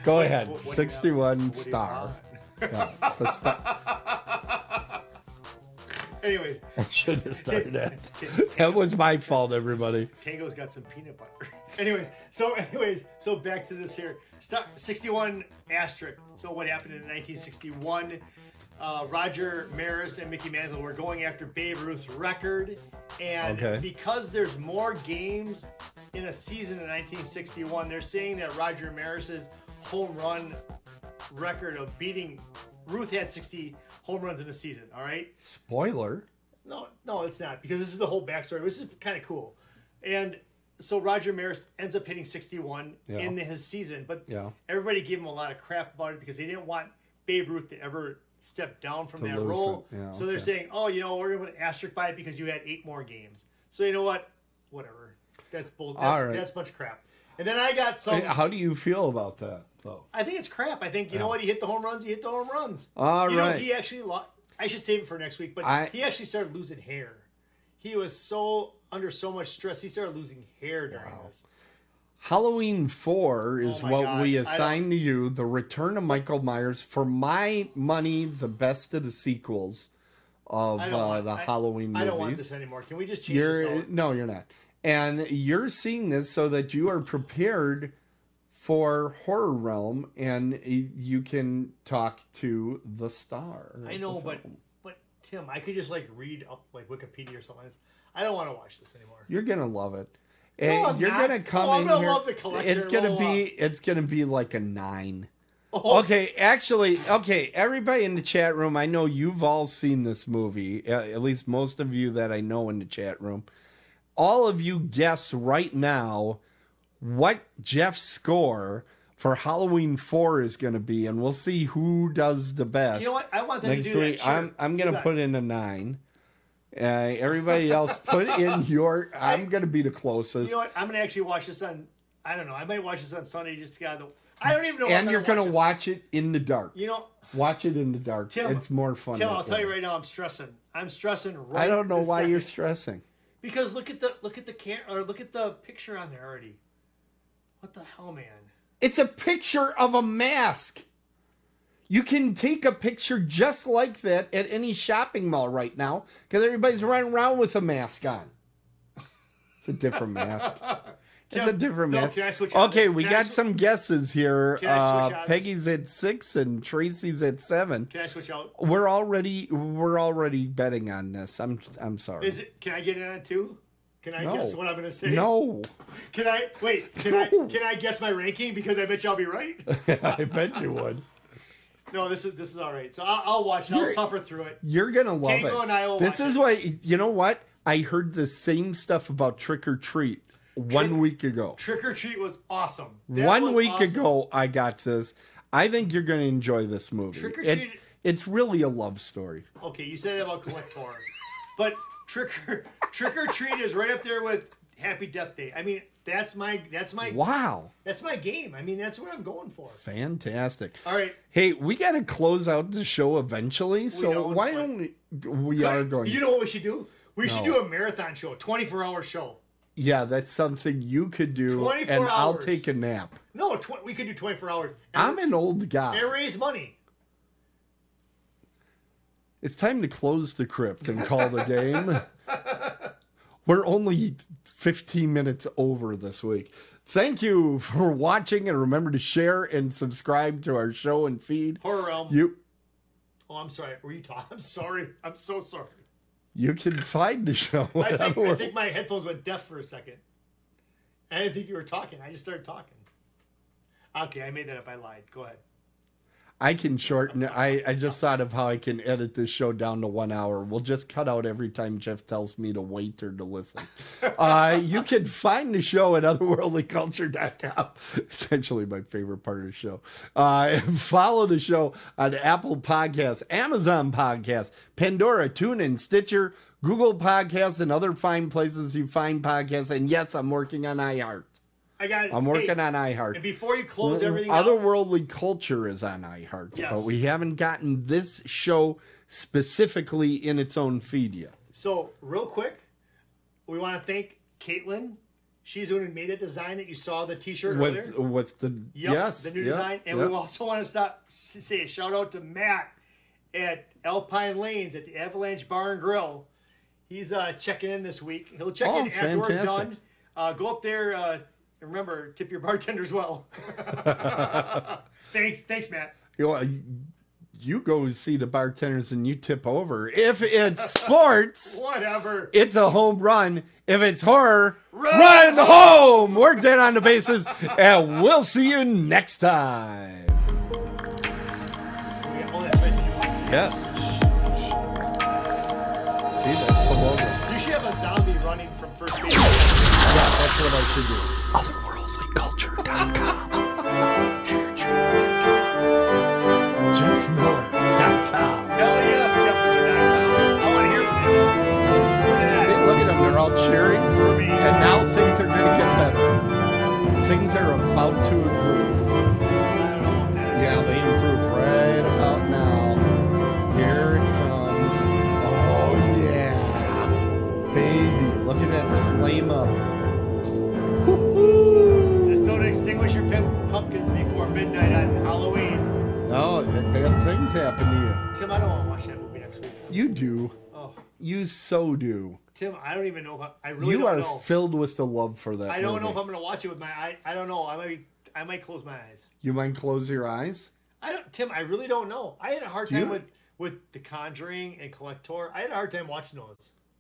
Go ahead. 61 star. Yeah, the star. Anyways. I should have started that. That was my fault, everybody. Tango's got some peanut butter. So back to this here. 61 asterisk. So what happened in 1961? Roger Maris and Mickey Mantle were going after Babe Ruth's record. And because there's more games in a season in 1961, they're saying that Roger Maris's home run record of beating Ruth had 60 home runs in a season. All right. Spoiler. No, it's not, because this is the whole backstory. This is kind of cool. And so Roger Maris ends up hitting 61 in his season, but everybody gave him a lot of crap about it because they didn't want Babe Ruth to ever step down from that role. Yeah, so they're saying, we're going to put an asterisk by it because you had 8 more games. So you know what? Whatever. That's bull. That's a bunch of crap. And then I got some. How do you feel about that, though? I think it's crap. I think, you know what? He hit the home runs. He hit the home runs. All right. He actually lost. I should save it for next week, but he actually started losing hair. He was under so much stress, he started losing hair during this. Halloween 4 is what we assigned to you. The Return of Michael Myers. For my money, the best of the sequels of the Halloween movies. I don't want this anymore. Can we just change this out? No, you're not. And you're seeing this so that you are prepared for Horror Realm, and you can talk to the star. I know, but Tim, I could just read up Wikipedia or something. I don't want to watch this anymore. You're gonna love it. No, you're gonna come in here. Love the collector. It's gonna be like a 9. Oh. Okay, everybody in the chat room, I know you've all seen this movie. At least most of you that I know in the chat room. All of you guess right now what Jeff's score for Halloween 4 is going to be, and we'll see who does the best. You know what? I want them to do that. Sure. I'm going to put in a 9. Everybody else, put in your. I'm going to be the closest. You know what? I'm going to actually watch this on. I don't know. I might watch this on Sunday just to get out of the. I don't even know. And you're going to watch it in the dark. You know. Watch it in the dark. Tim, it's more fun. Tim, I'll tell you right now, I'm stressing. I'm stressing. Right. I don't know why second. you're stressing. Because look at the look at the picture on there already. What the hell, man? It's a picture of a mask. You can take a picture just like that at any shopping mall right now because everybody's running around with a mask on. It's a different mask. It's a different mask. Can I switch okay, we got some guesses here. Can I switch out? Peggy's at 6 and Tracy's at 7. Can I switch out? We're already betting on this. I'm sorry. Is it? Can I get in on it too? Can I guess what I'm going to say? No. Can I wait? Can I guess my ranking because I bet you I'll be right? I bet you would. No, this is all right. So I'll watch it. I'll suffer through it. You're gonna love Tango it. And I will this watch is it. why. You know what? I heard the same stuff about Trick or Treat 1 week ago. Trick or Treat was awesome. 1 week ago, I got this. I think you're gonna enjoy this movie. Trick or Treat. It's really a love story. Okay, you said that about Collector, but Trick or Treat is right up there with Happy Death Day. I mean, that's my wow. That's my game. I mean, that's what I'm going for. Fantastic. All right. Hey, we got to close out the show eventually. So why don't we are going? You know what we should do? We should do a marathon show, 24-hour show. Yeah, that's something you could do. 24 and hours. I'll take a nap. No, we could do 24 hours. I'm an old guy. And raise money. It's time to close the crypt and call the game. We're only 15 minutes over this week. Thank you for watching, and remember to share and subscribe to our show and feed. Horror Realm. Oh, I'm sorry. Were you talking? I'm sorry. I'm so sorry. You can find the show. I think my headphones went deaf for a second. I didn't think you were talking. I just started talking. Okay, I made that up. I lied. Go ahead. I can shorten. I just thought of how I can edit this show down to 1 hour. We'll just cut out every time Jeff tells me to wait or to listen. You can find the show at otherworldlyculture.com. Essentially my favorite part of the show. Follow the show on Apple Podcasts, Amazon Podcasts, Pandora, TuneIn, Stitcher, Google Podcasts, and other fine places you find podcasts. And yes, I'm working on iHeart. I'm working on iHeart. And before you close everything Otherworldly Culture is on iHeart. Yes. But we haven't gotten this show specifically in its own feed yet. So, real quick, we want to thank Caitlin. She's the one who made that design that you saw the t-shirt earlier. With the the new design. And we also want to say a shout out to Matt at Alpine Lanes at the Avalanche Bar and Grill. He's checking in this week. He'll check in after we're done. Go up there. Remember, tip your bartenders well. Thanks, Matt. You go see the bartenders and you tip over. If it's sports, whatever. It's a home run. If it's horror, run home. We're dead on the bases, and we'll see you next time. Yes. See, that's the logo. You should have a zombie running from first base. Yeah, that's what I should do. Otherworldlyculture.com. JeffMiller.com. Hell yes, JeffMiller.com. I want to hear from you. See, look at them. They're all cheering. And now things are going to get better. Things are about to improve. Yeah, they improve right about now. Here it comes. Oh, yeah. Baby, look at that flame up. Just don't extinguish your pumpkins before midnight on Halloween. No, bad things happen to you. Tim, I don't want to watch that movie next week. You do. Oh. You so do. Tim, I don't even know if I really you don't are know. Filled with the love for that I don't movie. know if I'm going to watch it with my eye. I don't know. I might close my eyes. You might close your eyes? Tim, I really don't know. I had a hard time with The Conjuring and Collector. I had a hard time watching those.